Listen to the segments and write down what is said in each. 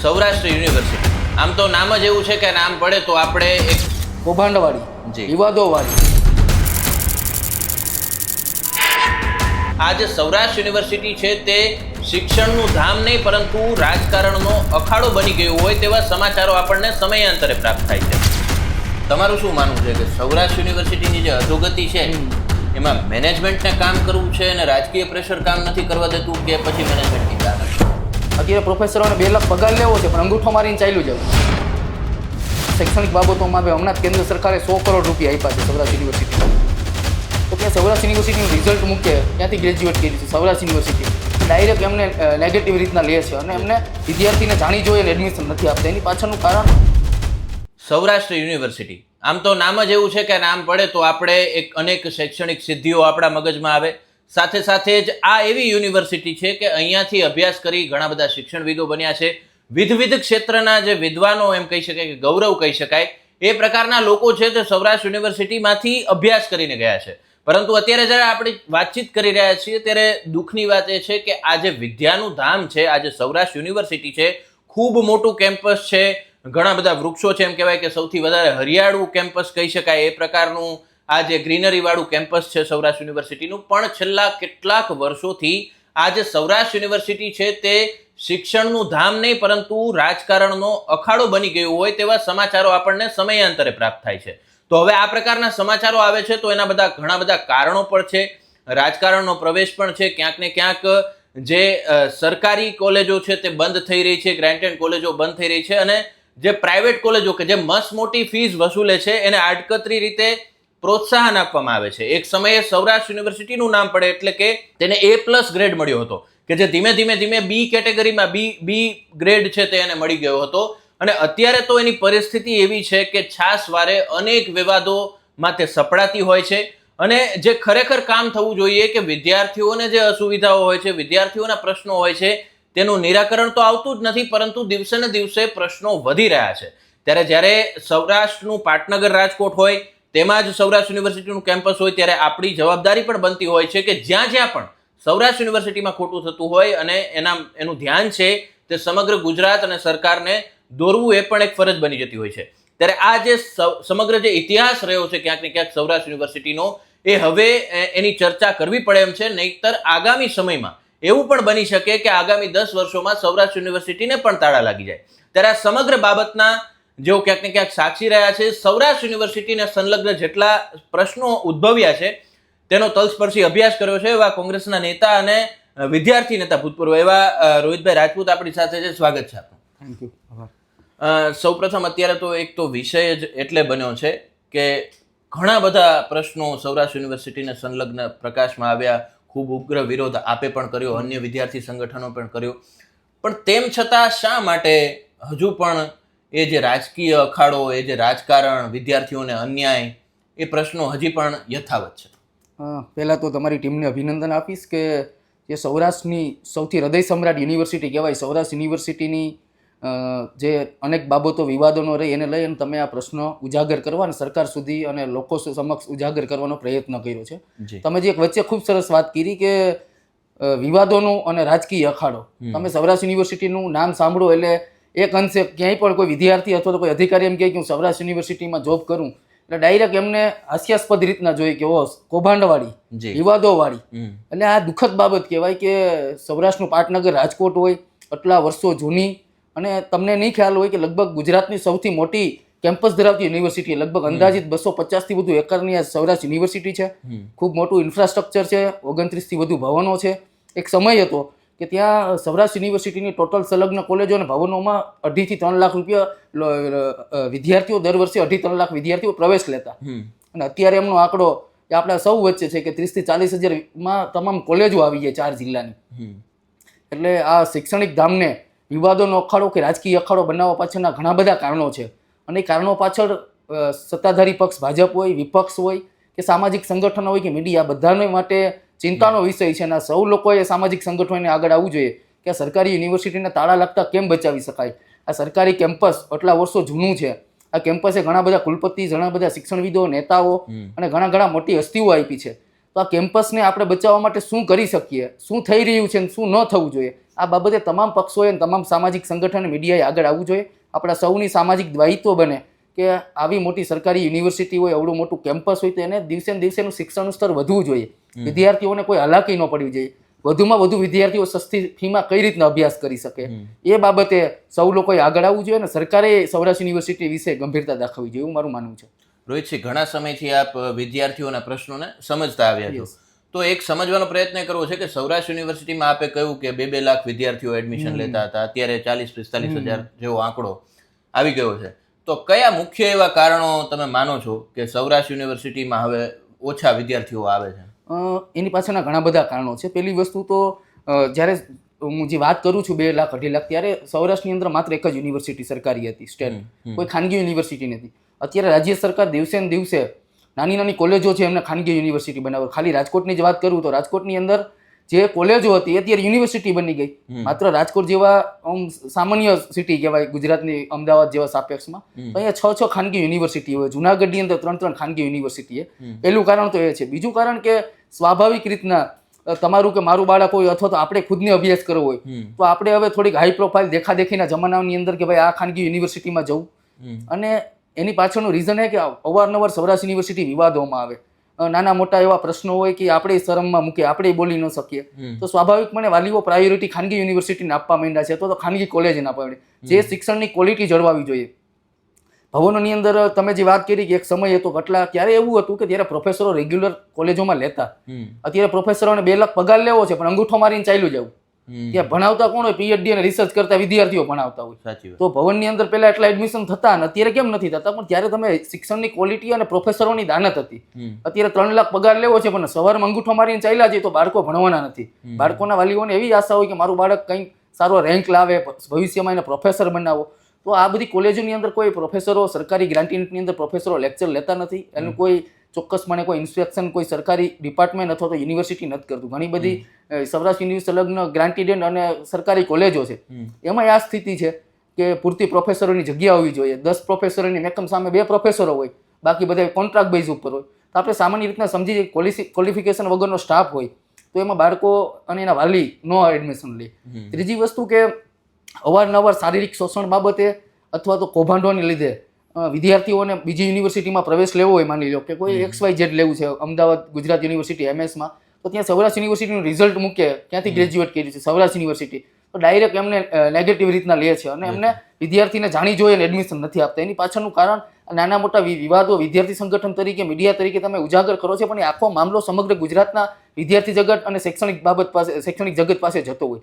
Saurashtra university. આમ તો નામ જ એવું છે કે નામ પડે તો આપણે એક કૌભાંડવાળી, વિવાદોવાળી. આ જે સૌરાષ્ટ્ર યુનિવર્સિટી છે તે શિક્ષણનું ધામ નહીં પરંતુ રાજકારણનો અખાડો બની ગયો હોય તેવા સમાચારો આપણને સમયાંતરે પ્રાપ્ત થાય છે. તમારું શું માનવું છે કે સૌરાષ્ટ્ર યુનિવર્સિટીની જે અધોગતિ છે એમાં મેનેજમેન્ટને કામ કરવું છે અને રાજકીય પ્રેશર કામ નથી કરવા દેતું કે પછી મેનેજમેન્ટની કામ? અત્યારે પ્રોફેસરોને 2 લાખ પગાર લેવો છે પણ અંગૂઠો મારીને ચાલ્યું જવું. શૈક્ષણિક બાબતોમાં હમણાં જ કેન્દ્ર સરકારે 100 કરોડ રૂપિયા આપ્યા છે સૌરાષ્ટ્ર યુનિવર્સિટીમાં. તો ત્યાં સૌરાષ્ટ્ર યુનિવર્સિટીનું રિઝલ્ટ મૂકે ત્યાંથી ગ્રેજ્યુએટ કરી છે સૌરાષ્ટ્ર યુનિવર્સિટી ડાયરેક્ટ એમને નેગેટિવ રીતના લે છે અને એમને વિદ્યાર્થીને જાણી જોઈએ એડમિશન નથી આપતા. એની પાછળનું કારણ સૌરાષ્ટ્ર યુનિવર્સિટી. આમ તો નામ જ એવું છે કે નામ પડે તો આપણે અનેક શૈક્ષણિક સિદ્ધિઓ આપણા મગજમાં આવે. સાથે સાથે જ આ એવી યુનિવર્સિટી છે કે અહીંયાથી અભ્યાસ કરી ઘણા બધા શિક્ષણવિદો બન્યા છે. વિવિધ ક્ષેત્રના જે વિદ્વાનો એમ કહી શકાય કે ગૌરવ કહી શકાય એ પ્રકારના લોકો છે તે સૌરાષ્ટ્ર યુનિવર્સિટીમાંથી અભ્યાસ કરીને ગયા છે. પરંતુ અત્યારે જ્યારે આપણે વાતચીત કરી રહ્યા છીએ ત્યારે દુઃખની વાત એ છે કે આ જે વિદ્યાનું ધામ છે, આ જે સૌરાષ્ટ્ર યુનિવર્સિટી છે, ખૂબ મોટું કેમ્પસ છે, ઘણા બધા વૃક્ષો છે, એમ કહેવાય કે સૌથી વધારે હરિયાળું કેમ્પસ કહી શકાય એ પ્રકારનું આ જે ગ્રીનરી વાળું કેમ્પસ છે સૌરાષ્ટ્ર યુનિવર્સિટીનું. પણ છેલ્લા કેટલાક વર્ષોથી આ જે સૌરાષ્ટ્ર યુનિવર્સિટી છે તે શિક્ષણનું ધામ નહીં પરંતુ રાજકારણનો અખાડો બની ગયો હોય તેવા સમાચારો આપણને સમયાંતરે પ્રાપ્ત થાય છે. તો હવે આ પ્રકારના સમાચારો આવે છે તો એના ઘણા બધા કારણો પણ છે. રાજકારણનો પ્રવેશ પણ છે. ક્યાંક ને ક્યાંક જે સરકારી કોલેજો છે તે બંધ થઈ રહી છે, ગ્રાન્ટેડ કોલેજો બંધ થઈ રહી છે અને જે પ્રાઇવેટ કોલેજો કે જે મસ્ત મોટી ફીસ વસૂલે છે એને આડકતરી રીતે પ્રોત્સાહન આપવામાં આવે છે. એક સમયે સૌરાષ્ટ્ર યુનિવર્સિટીનું નામ પડે એટલે કે તેને A+ ગ્રેડ મળ્યો હતો કે જે ધીમે ધીમે બી કેટેગરીમાં બી ગ્રેડ છે તે એને મળી ગયો હતો. અને અત્યારે તો એની પરિસ્થિતિ એવી છે કે છાસવારે અનેક વિવાદોમાં તે સપડાતી હોય છે અને જે ખરેખર કામ થવું જોઈએ કે વિદ્યાર્થીઓને જે અસુવિધાઓ હોય છે, વિદ્યાર્થીઓના પ્રશ્નો હોય છે તેનું નિરાકરણ તો આવતું જ નથી પરંતુ દિવસે ને દિવસે પ્રશ્નો વધી રહ્યા છે. ત્યારે જ્યારે સૌરાષ્ટ્રનું પાટનગર રાજકોટ હોય તેમાં જ સૌરાષ્ટ્ર યુનિવર્સિટીનું કેમ્પસ હોય ત્યારે આપણી જવાબદારી પણ બનતી હોય છે કે જ્યાં પણ સૌરાષ્ટ્ર યુનિવર્સિટીમાં ખોટું થતું હોય અને એનું ધ્યાન છે તે સમગ્ર ગુજરાત અને સરકારને દોરવું એ પણ એક ફરજ બની જતી હોય છે. ત્યારે આ જે સમગ્ર જે ઇતિહાસ રહ્યો છે ક્યાંક ને ક્યાંક સૌરાષ્ટ્ર યુનિવર્સિટીનો એ હવે એની ચર્ચા કરવી પડે એમ છે. નહીંતર આગામી સમયમાં એવું પણ બની શકે કે આગામી 10 વર્ષોમાં સૌરાષ્ટ્ર યુનિવર્સિટીને પણ તાળા લાગી જાય. ત્યારે આ સમગ્ર બાબતના જેઓ ક્યાંક ને ક્યાંક સાક્ષી રહ્યા છે, સૌરાષ્ટ્ર યુનિવર્સિટીને સંલગ્ન જેટલા પ્રશ્નો ઉદ્ભવ્યા છે તેનો તલસ્પર્શી અભ્યાસ કર્યો છે એવા કોંગ્રેસના નેતા અને વિદ્યાર્થી નેતા ભૂતપૂર્વ એવા રોહિતભાઈ રાજપૂત આપણી સાથે છે. સ્વાગત છે આપનું. Thank you. સૌપ્રથમ અત્યારે તો એક તો વિષય જ એટલે બન્યો છે કે ઘણા બધા પ્રશ્નો સૌરાષ્ટ્ર યુનિવર્સિટીને સંલગ્ન પ્રકાશમાં આવ્યા. ખૂબ ઉગ્ર વિરોધ આપે પણ કર્યો, અન્ય વિદ્યાર્થી સંગઠનો પણ કર્યો. પણ તેમ છતાં શા માટે હજુ પણ એ જે રાજકીય અખાડો, એ જે રાજકારણ, વિદ્યાર્થીઓને અન્યાય, એ પ્રશ્નો હજી પણ યથાવત છે? પહેલાં તો તમારી ટીમને અભિનંદન આપીશ કે જે સૌરાષ્ટ્રની સૌથી હૃદય સમ્રાટ યુનિવર્સિટી કહેવાય સૌરાષ્ટ્ર યુનિવર્સિટીની જે અનેક બાબતો વિવાદોનો રહી એને લઈ અને તમે આ પ્રશ્નો ઉજાગર કરવા અને સરકાર સુધી અને લોકો સમક્ષ ઉજાગર કરવાનો પ્રયત્ન કર્યો છે. તમે જે એક વચ્ચે ખૂબ સરસ વાત કરી કે વિવાદોનું અને રાજકીય અખાડો. તમે સૌરાષ્ટ્ર યુનિવર્સિટીનું નામ સાંભળો એટલે એક અંશે ક્યાંય પણ કોઈ વિદ્યાર્થી અથવા તો કોઈ અધિકારી એમ કહે કે હું સૌરાષ્ટ્ર યુનિવર્સિટીમાં જોબ કરું એટલે ડાયરેક્ટ એમને હાસ્યાસ્પદ રીતના જોઈએ કે કૌભાંડવાળી, વિવાદોવાળી. એટલે આ દુઃખદ બાબત કહેવાય કે સૌરાષ્ટ્રનું પાટનગર રાજકોટ હોય, આટલા વર્ષો જૂની, અને તમને નહીં ખ્યાલ હોય કે લગભગ ગુજરાતની સૌથી મોટી કેમ્પસ ધરાવતી યુનિવર્સિટી, લગભગ અંદાજિત 250થી વધુ એકરની આ સૌરાષ્ટ્ર યુનિવર્સિટી છે. ખૂબ મોટું ઇન્ફ્રાસ્ટ્રક્ચર છે, 29થી વધુ ભવનો છે. એક સમય હતો કે ત્યાં સૌરાષ્ટ્ર યુનિવર્સિટીની ટોટલ સંલગ્ન કોલેજો અને ભવનોમાં 2.5 થી 3 લાખ રૂપિયા વિદ્યાર્થીઓ દર વર્ષે 2.5-3 લાખ વિદ્યાર્થીઓ પ્રવેશ લેતા. અને અત્યારે એમનો આંકડો એ આપણા સૌ વચ્ચે છે કે 30 થી 40 હજારમાં તમામ કોલેજો આવી જાય 4 જિલ્લાની. એટલે આ શૈક્ષણિક ધામને વિવાદોનો અખાડો કે રાજકીય અખાડો બનાવવા પાછળના ઘણા બધા કારણો છે. અને એ કારણો પાછળ સત્તાધારી પક્ષ ભાજપ હોય, વિપક્ષ હોય કે સામાજિક સંગઠનો હોય કે મીડિયા, બધાને માટે ચિંતાનો વિષય છે. અને સૌ લોકોએ સામાજિક સંગઠનોને આગળ આવવું જોઈએ કે આ સરકારી યુનિવર્સિટીને તાળા લાગતા કેમ બચાવી શકાય. આ સરકારી કેમ્પસ આટલા વર્ષો જૂનું છે. આ કેમ્પસે ઘણા બધા કુલપતિ, ઘણા બધા શિક્ષણવિદો, નેતાઓ અને ઘણા મોટી હસ્તીઓ આપી છે. તો આ કેમ્પસને આપણે બચાવવા માટે શું કરી શકીએ, શું થઈ રહ્યું છે અને શું ન થવું જોઈએ, આ બાબતે તમામ પક્ષોએ અને તમામ સામાજિક સંગઠન મીડિયાએ આગળ આવવું જોઈએ. આપણા સૌની સામાજિક દાયિત્વ બને કે આવી મોટી સરકારી યુનિવર્સિટી હોય, આવડું મોટું કેમ્પસ હોય, તો એને દિવસે ને દિવસેનું શિક્ષણનું સ્તર વધવું જોઈએ. વિદ્યાર્થીઓને કોઈ હાલાકી ન પડવી જોઈએ. વધુમાં વધુ વિદ્યાર્થીઓ સસ્તી ફીમાં કઈ રીતના અભ્યાસ કરી શકે એ બાબતે સૌ લોકોએ આગળ આવવું જોઈએ અને સરકારે સૌરાષ્ટ્ર યુનિવર્સિટી વિશે ગંભીરતા દાખવવી જોઈએ, એવું મારું માનવું છે. રોહિતસિંહ, ઘણા સમયથી આપ વિદ્યાર્થીઓના પ્રશ્નોને સમજતા આવ્યા છો, તો એક સમજવાનો પ્રયત્ન કરવો છે કે સૌરાષ્ટ્ર યુનિવર્સિટીમાં આપે કહ્યું કે 2-2 લાખ વિદ્યાર્થીઓ એડમિશન લેતા હતા, અત્યારે 40-45 હજાર જેવો આંકડો આવી ગયો છે. તો કયા મુખ્ય એવા કારણો તમે માનો છો કે સૌરાષ્ટ્ર યુનિવર્સિટીમાં હવે ઓછા વિદ્યાર્થીઓ આવે છે? એની પાછળના ઘણા બધા કારણો છે. પહેલી વસ્તુ તો જ્યારે હું જે વાત કરું છું 2 લાખ 2.5 લાખ, ત્યારે સૌરાષ્ટ્રની અંદર માત્ર એક જ યુનિવર્સિટી સરકારી હતી, સ્ટેટ, કોઈ ખાનગી યુનિવર્સિટી નથી. અત્યારે રાજ્ય સરકાર દિવસે ને દિવસે નાની નાની કોલેજો છે એમને ખાનગી યુનિવર્સિટી બનાવે. ખાલી રાજકોટની જ વાત કરું તો રાજકોટની અંદર જે કોલેજો હતી અત્યારે યુનિવર્સિટી બની ગઈ. માત્ર રાજકોટ જેવા સામાન્ય સિટી કહેવાય ગુજરાતની, અમદાવાદ જેવા સાપેક્ષમાં, તો અહીંયા 6 ખાનગી યુનિવર્સિટી હોય. જુનાગઢની અંદર 3 ખાનગી યુનિવર્સિટી. પહેલું કારણ તો એ છે. બીજું કારણ કે સ્વાભાવિક રીતના તમારું કે મારું બાળક હોય અથવા તો આપણે ખુદને અભ્યાસ કરવો હોય તો આપણે હવે થોડીક હાઈ પ્રોફાઇલ દેખાદેખીના જમાનાની અંદર કે ભાઈ આ ખાનગી યુનિવર્સિટીમાં જવું. અને એની પાછળનું રીઝન એ કે અવારનવાર સૌરાષ્ટ્ર યુનિવર્સિટી વિવાદોમાં આવે, નાના મોટા એવા પ્રશ્નો હોય કે આપણે શરમમાં મૂકે, આપણે બોલી ન શકીએ, તો સ્વાભાવિકપણે વાલીઓ પ્રાયોરિટી ખાનગી યુનિવર્સિટીને આપવા માંડ્યા છે, તો ખાનગી કોલેજને આપવા માંડ્યા. જે શિક્ષણની ક્વોલિટી જળવાવી જોઈએ. ભવનોની અંદર તમે જે વાત કરી કે એક સમય હતો, ત્યારે એવું હતું કે ત્યારે પ્રોફેસરો રેગ્યુલર કોલેજોમાં લેતા. અત્યારે પ્રોફેસરોને 2 લાખ પગાર લેવો છે પણ અંગૂઠો મારીને ચાલ્યું જવું. ત્યાં ભણાવતા કોણ હોય? PhD અને રિસર્ચ કરતા વિદ્યાર્થીઓ ભણાવતા હોય. તો ભવનની અંદર પહેલા એટલા એડમિશન થતા અને અત્યારે કેમ નથી થતા? પણ ત્યારે તમે શિક્ષણની ક્વોલિટી અને પ્રોફેસરોની દાનત હતી. અત્યારે 3 લાખ પગાર લેવો છે પણ સવારમાં અંગૂઠો મારીને ચાલ્યા જાય તો બાળકો ભણવાના નથી. બાળકોના વાલીઓને એવી આશા હોય કે મારું બાળક કંઈક સારો રેન્ક લાવે, ભવિષ્યમાં એને પ્રોફેસર બનાવો. તો આ બધી કોલેજોની અંદર કોઈ પ્રોફેસરો, સરકારી ગ્રાન્ટની અંદર પ્રોફેસરો લેક્ચર લેતા નથી. એનું કોઈ ચોક્કસપણે કોઈ ઇન્સ્પેક્શન કોઈ સરકારી ડિપાર્ટમેન્ટ અથવા તો યુનિવર્સિટી નથી કરતું. ઘણી બધી સૌરાષ્ટ્ર યુનિવર્સિટી સંલગ્ન ગ્રાન્ટેડ અને સરકારી કોલેજો છે, એમાં આ સ્થિતિ છે કે પૂરતી પ્રોફેસરોની જગ્યા હોવી જોઈએ. 10 પ્રોફેસરોની મેકમ સામે 2 પ્રોફેસરો હોય, બાકી બધા કોન્ટ્રાક્ટ બેઝ ઉપર હોય. તો આપણે સામાન્ય રીતના સમજી ક્વોલિફિકેશન વગરનો સ્ટાફ હોય તો એમાં બાળકો અને એના વાલી નો એડમિશન લે. ત્રીજી વસ્તુ કે અવારનવાર શારીરિક શોષણ બાબતે અથવા તો કૌભાંડોને લીધે વિદ્યાર્થીઓને બીજી યુનિવર્સિટીમાં પ્રવેશ લેવો હોય, માની લો કે કોઈ XYZ લેવું છે, અમદાવાદ ગુજરાત યુનિવર્સિટી MS માં, તો ત્યાં સૌરાષ્ટ્ર યુનિવર્સિટીનું રિઝલ્ટ મૂકે ક્યાંથી ગ્રેજ્યુએટ કર્યું છે સૌરાષ્ટ્ર યુનિવર્સિટી, તો ડાયરેક્ટ એમને નેગેટિવ રીતના લે છે અને એમને વિદ્યાર્થીને જાણી જોઈએ એડમિશન નથી આપતા. એની પાછળનું કારણ નાના મોટા વિવાદો વિદ્યાર્થી સંગઠન તરીકે, મીડિયા તરીકે તમે ઉજાગર કરો છો, પણ એ આખો મામલો સમગ્ર ગુજરાતના વિદ્યાર્થી જગત અને શૈક્ષણિક જગત પાસે જતો હોય.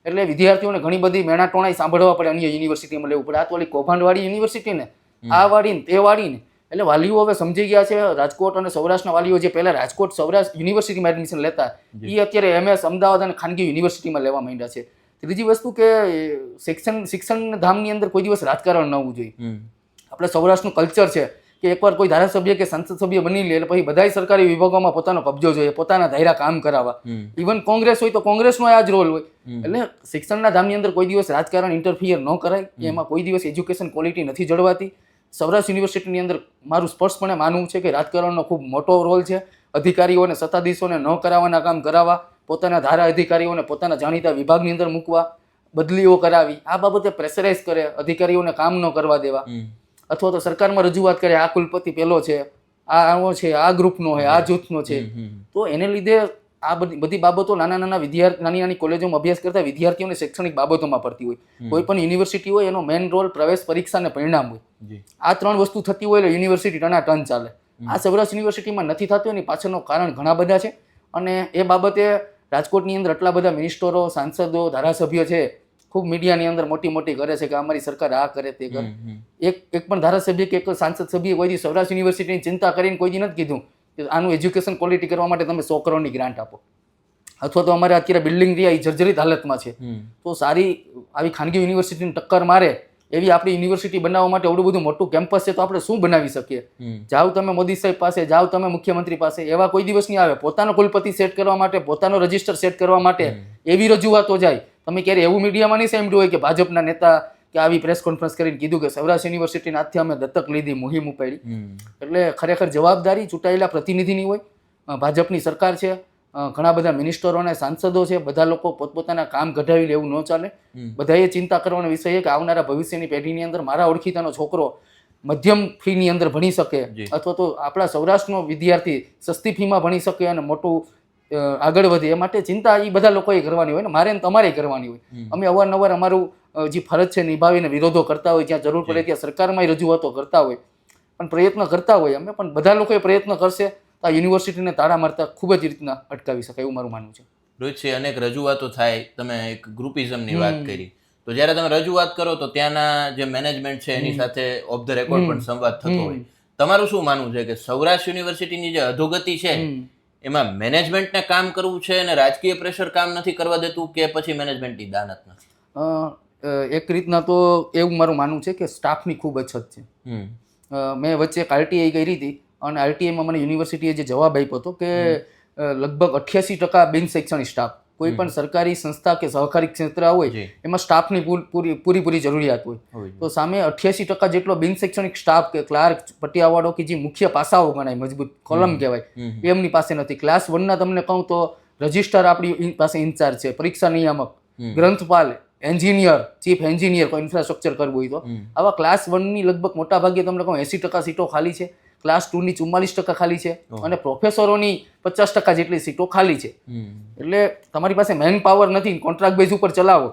એટલે વિદ્યાર્થીઓને ઘણી બધી મેણા ટોણાઈ સાંભળવા પડે, અન્ય યુનિવર્સિટીમાં લેવું પડે. આ તો ઓલી કૌભાંડવાળી યુનિવર્સિટી ને, આ વાળી તે વાળી ને. એટલે વાલીઓ હવે સમજી ગયા છે. રાજકોટ અને સૌરાષ્ટ્રના વાલીઓ જે પહેલા રાજકોટ સૌરાષ્ટ્ર યુનિવર્સિટીમાં એડમિશન લેતા, એ અત્યારે MS અમદાવાદ અને ખાનગી યુનિવર્સિટીમાં લેવા માંડ્યા છે. ત્રીજી વસ્તુ કે શિક્ષણ ધામની અંદર કોઈ દિવસ રાજકારણ ન હોવું જોઈએ. આપણે સૌરાષ્ટ્રનું કલ્ચર છે કે એકવાર કોઈ ધારાસભ્ય કે સંસદ સભ્ય બની લે એટલે પછી બધા સરકારી વિભાગોમાં પોતાનો કબજો જોઈએ, પોતાના ધાયરા કામ કરાવવા. ઇવન કોંગ્રેસ હોય તો કોંગ્રેસનો આ જ રોલ હોય. એટલે શિક્ષણના ધામની અંદર કોઈ દિવસ રાજકારણ ઇન્ટરફિયર ન કરાય, એમાં કોઈ દિવસ એજ્યુકેશન ક્વોલિટી નથી જળવાતી. સૌરાષ્ટ્ર યુનિવર્સિટીની અંદર મારું સ્પષ્ટપણે માનવું છે કે રાજકારણનો ખૂબ મોટો રોલ છે. અધિકારીઓને સત્તાધીશોને ન કરાવવાના કામ કરાવવા, પોતાના ધારા અધિકારીઓને પોતાના જાણીતા વિભાગની અંદર મૂકવા, બદલીઓ કરાવી, આ બાબતે પ્રેશરાઇઝ કરે, અધિકારીઓને કામ ન કરવા દેવા, અથવા તો સરકારમાં રજૂઆત કરે આ કુલપતિ પેલો છે, આ આવો છે, આ ગ્રુપનો છે, આ જૂથનો છે. તો એને લીધે આ બધી બાબતો નાની નાની કોલેજોમાં અભ્યાસ કરતા વિદ્યાર્થીઓને શૈક્ષણિક બાબતોમાં પડતી હોય. કોઈ પણ યુનિવર્સિટી હોય એનો મેઇન રોલ પ્રવેશ પરીક્ષા અને પરિણામ હોય. આ 3 વસ્તુ થતી હોય એટલે યુનિવર્સિટી ટનાટન ચાલે. આ સૌરાષ્ટ્ર યુનિવર્સિટીમાં નથી થતું. એની પાછળનું કારણ ઘણા બધા છે અને એ બાબતે રાજકોટની અંદર આટલા બધા મિનિસ્ટરો, સાંસદો, ધારાસભ્યો છે, ખૂબ મીડિયાની અંદર મોટી કરે છે કે અમારી સરકાર આ કરે તે કરે. એક પણ ધારાસભ્ય કે એક સાંસદ સભ્ય કોઈ દી સૌરાષ્ટ્ર યુનિવર્સિટીની ચિંતા કરીને કોઈ દી નથી કીધું કે આનું એજ્યુકેશન ક્વોલિટી કરવા માટે તમે 100 કરોડની ગ્રાન્ટ આપો, અથવા તો અમારે અત્યારે બિલ્ડિંગ રહ્યા એ જર્જરિત હાલતમાં છે, તો સારી આવી ખાનગી યુનિવર્સિટીને ટક્કર મારે એવી આપણી યુનિવર્સિટી બનાવવા માટે આવડું બધું મોટું કેમ્પસ છે, તો આપણે શું બનાવી શકીએ? જાઓ તમે મોદી સાહેબ પાસે, જાઓ તમે મુખ્યમંત્રી પાસે, એવા કોઈ દિવસ નહીં આવે. પોતાનો કુલપતિ સેટ કરવા માટે, પોતાનો રજિસ્ટર સેટ કરવા માટે એવી રજૂઆતો જાય. તમે ક્યારે એવું મીડિયામાં નહીં સાંભળ્યું હોય કે ભાજપના નેતા કે આવી પ્રેસ કોન્ફરન્સ કરીને કીધું કે સૌરાષ્ટ્ર યુનિવર્સિટીના હાથથી અમે દત્તક લીધી, મુહિમ ઉપાડી. એટલે ખરેખર જવાબદારી ચૂંટાયેલા પ્રતિનિધિની હોય ભાજપની સરકાર છે, ઘણા બધા મિનિસ્ટરો અને સાંસદો છે, બધા લોકો પોતપોતાના કામ કઢાવી લે એવું ન ચાલે. બધાએ ચિંતા કરવાનો વિષય છે કે આવનારા ભવિષ્યની પેઢીની અંદર મારા ઓળખીતાનો છોકરો મધ્યમ ફીની અંદર ભણી શકે અથવા તો આપણા સૌરાષ્ટ્રનો વિદ્યાર્થી સસ્તી ફીમાં ભણી શકે અને મોટું આગળ વધે એ માટે ચિંતા એ બધા લોકોએ કરવાની હોય ને મારે ને તમારે કરવાની હોય. અમે અવારનવાર અમારું જે ફરજ છે નિભાવીને વિરોધો કરતા હોય, જ્યાં જરૂર પડે ત્યાં સરકારમાં રજૂઆતો કરતા હોય, પણ પ્રયત્ન કરતા હોય અમે, પણ બધા લોકોએ પ્રયત્ન કરશે તો આ યુનિવર્સિટીને તાળા મારતા ખૂબ જ રીતના અટકાવી શકાય એવું મારું માનવું છે. રોહિતસિંહ, અનેક રજૂઆતો થાય, તમે એક ગ્રુપિઝમની વાત કરી, તો જ્યારે તમે રજૂઆત કરો તો ત્યાંના જે મેનેજમેન્ટ છે એની સાથે ઓફ ધ રેકોર્ડ પણ સંવાદ થતો હોય. તમારું શું માનવું છે કે સૌરાષ્ટ્ર યુનિવર્સિટીની જે અધોગતિ છે એમાં મેનેજમેન્ટને કામ કરવું છે અને રાજકીય પ્રેશર કામ નથી કરવા દેતું કે પછી મેનેજમેન્ટની દાનત નથી? એક રીતના તો એવું મારું માનવું છે કે સ્ટાફની ખૂબ અછત છે. મેં વચ્ચે એક આરટીઆઈ કરી હતી અને આરટીઆઈમાં મને યુનિવર્સિટીએ જે જવાબ આપ્યો હતો કે લગભગ 88% બિન શૈક્ષણિક સ્ટાફ, કોઈ પણ સરકારી સંસ્થા કે સહકારી ક્ષેત્ર હોય એમાં સ્ટાફની પૂરી જરૂરિયાત હોય, તો સામે 88% જેટલો બિન શૈક્ષણિક સ્ટાફ કે ક્લાર્ક, પટિયાવાળો કે જે મુખ્ય પાસાઓ ગણાય, મજબૂત કોલમ કહેવાય, એમની પાસે નથી. ક્લાસ 1ના તમને કહું તો રજિસ્ટ્રાર આપણી પાસે ઇન્ચાર્જ છે, પરીક્ષા નિયામક, ગ્રંથપાલ, એન્જિનિયર, ચીફ એન્જિનિયર, કોઈ ઇન્ફ્રાસ્ટ્રક્ચર કરવું હોય તો આવા ક્લાસ 1ની લગભગ મોટા ભાગે તમને કહું 80% સીટો ખાલી છે, ક્લાસ 2ની 44% ખાલી છે અને પ્રોફેસરોની 50% જેટલી સીટો ખાલી છે. એટલે તમારી પાસે મેન પાવર નથી, કોન્ટ્રાક્ટ બેઝ ઉપર ચલાવો.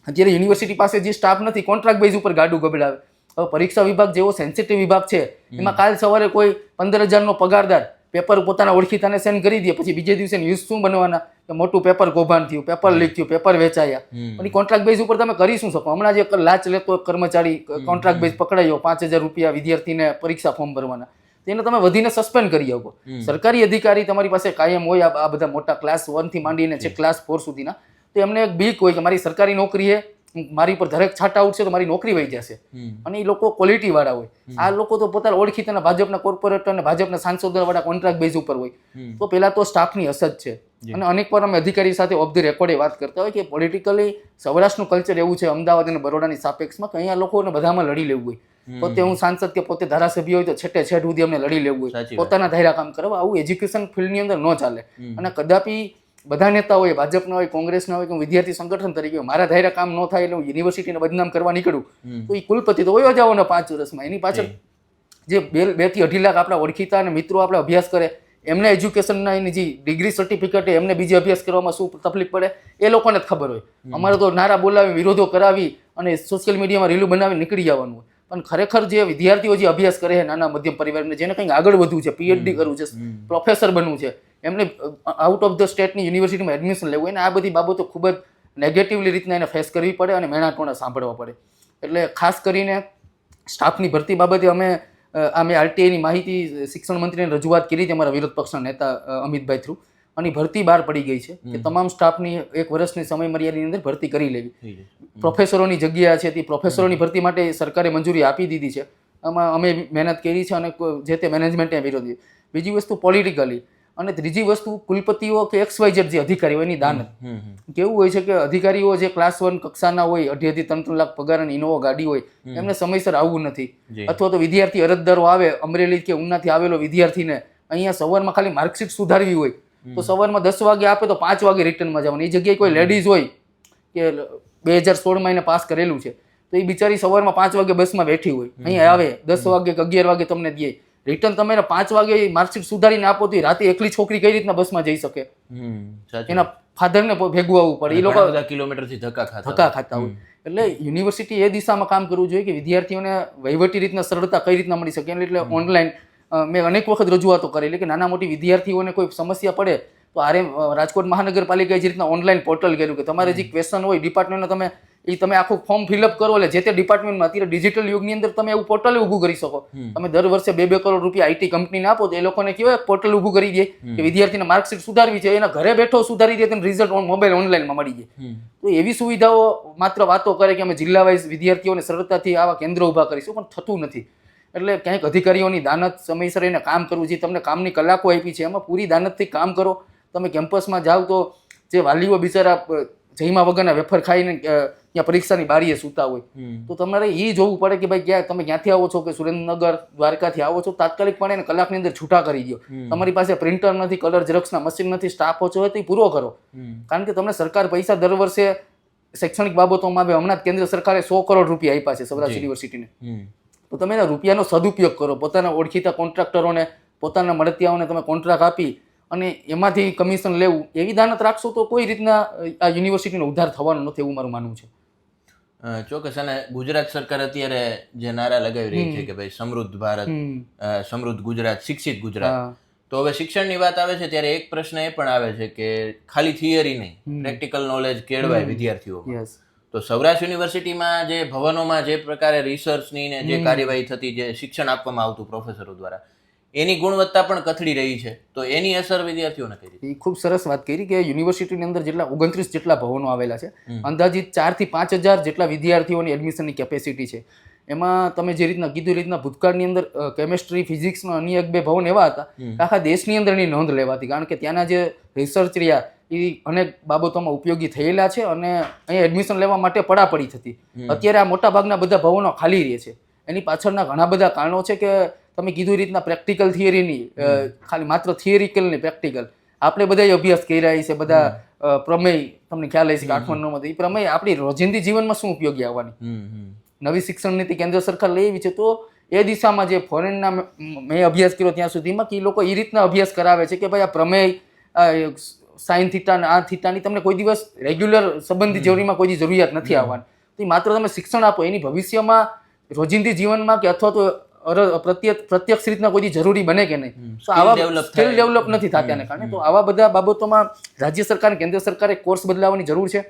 અત્યારે યુનિવર્સિટી પાસે જે સ્ટાફ નથી, કોન્ટ્રાક્ટ બેઝ ઉપર ગાડું ગબડાવે. હવે પરીક્ષા વિભાગ જેવો સેન્સિટિવ વિભાગ છે એમાં કાલ સવારે કોઈ 15,000નો પગારદાર પેપર પોતાના ઓળખીતાને સેન્ડ કરી દે, પછી બીજે દિવસે ન્યૂઝ શું બનવાના કે મોટું પેપર કૌભાંડ થયું, પેપર લીક થયું, પેપર વેચાયા. પણ કોન્ટ્રાક્ટ બેઝ ઉપર તમે કરી શું શકો? હમણાં જે લાંચ લેતો કર્મચારી કોન્ટ્રાક્ટ બેઝ પકડાયો, 5,000 રૂપિયા વિદ્યાર્થીને પરીક્ષા ફોર્મ ભરવાના, તેને તમે વધીને સસ્પેન્ડ કરી આપો. સરકારી અધિકારી તમારી પાસે કાયમ હોય, આ બધા મોટા ક્લાસ 1 થી માંડીને છે ક્લાસ 4 સુધીના, તો એમને એક બીક હોય કે મારી સરકારી નોકરી છે, મારી પર ધરેક છાંટા ઉઠશે તો મારી નોકરી વહી જશે. અને એ લોકો ક્વોલિટી વાળા હોય. આ લોકો તો પોતાના ઓળખીતાના ભાજપના કોર્પોરેટર અને ભાજપના સાંસદો વાળા કોન્ટ્રાક્ટ બેઝ ઉપર હોય. તો પેલા તો સ્ટાફની અછત છે. અને અનેક વાર અમે અધિકારી સાથે ઓફ ધ રેકોર્ડે વાત કરતા હોય કે પોલિટિકલી સૌરાષ્ટ્રનું કલ્ચર એવું છે અમદાવાદ અને બરોડાની સાપેક્ષમાં કે અહીંયા લોકોને બધામાં લડી લેવું હોય. પોતે હું સાંસદ કે પોતે ધારાસભ્ય હોય તો છેટે સુધી અમને લડી લેવું હોય, પોતાના ધાયરા કામ કરવા. આવું એજ્યુકેશન ફિલ્ડની અંદર ન ચાલે. અને કદાપી બધા નેતા હોય, ભાજપના હોય, કોંગ્રેસના હોય કે વિદ્યાર્થી સંગઠન તરીકે મારા ધાયરા કામ ન થાય એટલે હું યુનિવર્સિટીને બદનામ કરવા નીકળું તો એ કુલપતિ તો વયો જવાનો 5 વર્ષમાં. એની પાછળ જે 2 થી 2.5 લાખ આપણા ઓળખીતા અને મિત્રો આપણે અભ્યાસ કરે, એમને એજ્યુકેશનના એની જે ડિગ્રી સર્ટિફિકેટ એમને બીજે અભ્યાસ કરવામાં શું તકલીફ પડે એ લોકોને જ ખબર હોય. અમારે તો નારા બોલાવી, વિરોધો કરાવી અને સોશિયલ મીડિયામાં રીલું બનાવી નીકળી જવાનું હોય. પણ ખરેખર જે વિદ્યાર્થીઓ જે અભ્યાસ કરે છે નાના મધ્યમ પરિવારને, જેને કંઈક આગળ વધવું છે, પીએચડી કરવું છે, પ્રોફેસર બનવું છે, એમને આઉટ ઓફ ધ સ્ટેટની યુનિવર્સિટીમાં એડમિશન લેવું હોય ને આ બધી બાબતો ખૂબ જ નેગેટિવલી રીતના એને ફેસ કરવી પડે અને મેણાટોણા સાંભળવા પડે. એટલે ખાસ કરીને સ્ટાફની ભરતી બાબતે અમે આરટીઆઈની માહિતી શિક્ષણ મંત્રીને રજૂઆત કરી હતી અમારા વિરોધ પક્ષના નેતા અમિતભાઈ થ્રુ, અને ભરતી બહાર પડી ગઈ છે કે તમામ સ્ટાફની 1 વર્ષની સમય મર્યાદાની અંદર ભરતી કરી લેવી. પ્રોફેસરોની જગ્યા છે તે પ્રોફેસરોની ભરતી માટે સરકારે મંજૂરી આપી દીધી છે. આમાં અમે મહેનત કરી છે અને જે તે મેનેજમેન્ટે વિરોધી. બીજી વસ્તુ પોલિટિકલી, અને ત્રીજી વસ્તુ કુલપતિઓ કે XYZ જે અધિકારી હોય એની દાનત. કેવું હોય છે કે અધિકારીઓ જે ક્લાસ 1 કક્ષાના હોય, 2.5 લાખ પગાર અને ઇનોવા ગાડી હોય, એમને સમયસર આવવું નથી. અથવા તો વિદ્યાર્થી અરજદારો આવે, અમરેલી કે ઉનાથી આવેલો વિદ્યાર્થીને અહીંયા સવારમાં ખાલી માર્કશીટ સુધારવી હોય તો સવારમાં 10 વાગે આપે તો 5 વાગે રિટર્નમાં જવાનું. એ જગ્યાએ કોઈ લેડીઝ હોય કે 2016માં એને પાસ કરેલું છે તો એ બિચારી સવારમાં 5 વાગે બસમાં બેઠી હોય, અહીંયા આવે 10 વાગે કે 11 વાગે તમને દે રિટર્ન, તમે 5 વાગે માર્કશીટ સુધારીને આપો તો રાતે એકલી છોકરી કઈ રીતના બસમાં જઈ શકે? એના ફાધરને ભેગું આવવું પડે. એ લોકો કિલોમીટરથી ધક્કા ખાતા હોય. એટલે યુનિવર્સિટી એ દિશામાં કામ કરવું જોઈએ કે વિદ્યાર્થીઓને વહીવટી રીતના સરળતા કઈ રીતના મળી શકે. એટલે ઓનલાઈન મેં અનેક વખત રજૂઆતો કરેલી કે નાના મોટી વિદ્યાર્થીઓને કોઈ સમસ્યા પડે તો રાજકોટ મહાનગરપાલિકાએ જે રીતના ઓનલાઈન પોર્ટલ કર્યું કે તમારે જે ક્વેશ્ચન હોય ડિપાર્ટમેન્ટનો તમે આખું ફોર્મ ફિલઅપ કરો એટલે જે તે ડિપાર્ટમેન્ટમાં અત્યારે ડિજિટલ યુગની અંદર તમે એવું પોર્ટલ ઊભું કરી શકો. તમે દર વર્ષે 2-2 કરોડ રૂપિયા આઈટી કંપનીને આપો તો એ લોકોને કેવાય પોર્ટલ ઊભું કરી દે કે વિદ્યાર્થીને માર્કશીટ સુધારવી છે, એના ઘરે બેઠો સુધારી દે, તેને રિઝલ્ટ મોબાઈલ ઓનલાઈનમાં મળી જાય. તો એવી સુવિધાઓ માત્ર વાતો કરે કે અમે જિલ્લા વાઇઝ વિદ્યાર્થીઓને સરળતાથી આવા કેન્દ્રો ઊભા કરીશું, પણ થતું નથી. એટલે ક્યાંક અધિકારીઓની દાનત, સમયસર એને કામ કરવું, જે તમને કામની કલાકો આપી છે એમાં પૂરી દાનતથી કામ કરો. તમે કેમ્પસમાં જાઓ તો જે વાલીઓ બિચારા જઈમાં વગરના વેફર ખાઈને ત્યાં પરીક્ષાની બારીએ સૂતા હોય. તો તમારે એ જોવું પડે કે ભાઈ તમે ક્યાંથી આવો છો, કે સુરેન્દ્રનગર દ્વારકાથી આવો છો, તાત્કાલિકપણે એને કલાકની અંદર છૂટા કરી દો. તમારી પાસે પ્રિન્ટર નથી, કલર ઝેરોક્સના મશીન નથી, સ્ટાફ ઓછો હોય તો એ પૂરો કરો. કારણ કે તમને સરકાર પૈસા દર વર્ષે શૈક્ષણિક બાબતોમાં આવે. હમણાં કેન્દ્ર સરકારે 100 કરોડ રૂપિયા આપ્યા છે સૌરાષ્ટ્ર યુનિવર્સિટીને. તો તમે એના રૂપિયાનો સદુપયોગ કરો. પોતાના ઓળખીતા કોન્ટ્રાક્ટરોને, પોતાના મળતિયાઓને તમે કોન્ટ્રાક્ટ આપી અને એમાંથી કમિશન લેવું, એવી દાનત રાખશો તો કોઈ રીતના આ યુનિવર્સિટીનો ઉદ્ધાર થવાનો નથી, એવું મારું માનવું છે. ચોક્કસ. અને ગુજરાત સરકાર અત્યારે જે નારા લગાવી રહી છે કે ભાઈ સમૃદ્ધ ભારત, સમૃદ્ધ ગુજરાત, શિક્ષિત ગુજરાત, તો હવે શિક્ષણની વાત આવે છે ત્યારે એક પ્રશ્ન એ પણ આવે છે કે ખાલી થિયરી નહીં, પ્રેક્ટિકલ નોલેજ કેળવાય વિદ્યાર્થીઓ. તો સૌરાષ્ટ્ર યુનિવર્સિટીમાં જે ભવનોમાં જે પ્રકારે રિસર્ચની ને જે કાર્યવાહી થતી, જે શિક્ષણ આપવામાં આવતું પ્રોફેસરો દ્વારા, એની ગુણવત્તા પણ કથળી રહી છે. તો એની અસર વિદ્યાર્થીઓને કઈ રીતે? એ ખૂબ સરસ વાત કરી કે યુનિવર્સિટીની અંદર જેટલા 29 જેટલા ભવનો આવેલા છે, અંદાજિત 4 થી 5,000 જેટલા વિદ્યાર્થીઓની એડમિશનની કેપેસિટી છે. એમાં તમે જે રીતના કીધું એ રીતના ભૂતકાળની અંદર કેમેસ્ટ્રી, ફિઝિક્સના અન્ય 1-2 ભવન એવા હતા કે આખા દેશની અંદર એની નોંધ લેવાતી. કારણ કે ત્યાંના જે રિસર્ચ રહ્યા એ અનેક બાબતોમાં ઉપયોગી થયેલા છે અને અહીંયા એડમિશન લેવા માટે પડાપડી થતી. અત્યારે આ મોટા ભાગના બધા ભવનો ખાલી રહે છે. એની પાછળના ઘણા બધા કારણો છે કે તમે કીધું એ રીતના પ્રેક્ટિકલ થિયરીની, ખાલી માત્ર થિયરિકલ નહીં, પ્રેક્ટિકલ આપણે બધા અભ્યાસ કરી રહ્યા છે. બધા પ્રમેય, તમને ખ્યાલ હશે કે 8મા 9મા એ પ્રમેય આપણી રોજિંદી જીવનમાં શું ઉપયોગી આવવાની. નવી શિક્ષણ નીતિ કેન્દ્ર સરકાર લઈ આવી છે, તો એ દિશામાં જે ફોરેનના મેં અભ્યાસ કર્યો ત્યાં સુધીમાં કે એ લોકો એ રીતના અભ્યાસ કરાવે છે કે ભાઈ આ પ્રમેય, સાઇન થીટા આ થીટાની તમને કોઈ દિવસ રેગ્યુલર સંબંધી જરૂરીમાં કોઈ જરૂરિયાત નથી આવવાની. તો એ માત્ર તમે શિક્ષણ આપો, એની ભવિષ્યમાં રોજિંદી જીવનમાં કે અથવા તો પ્રત્યક્ષ રીતના કોઈ જરૂરી બને કે નહીં, તો આવા સ્કિલ ડેવલપ નથી થતા એને કારણે. તો આવા બધા બાબતોમાં રાજ્ય સરકાર, કેન્દ્ર સરકારે કોર્સ બદલાવવાની જરૂર છે.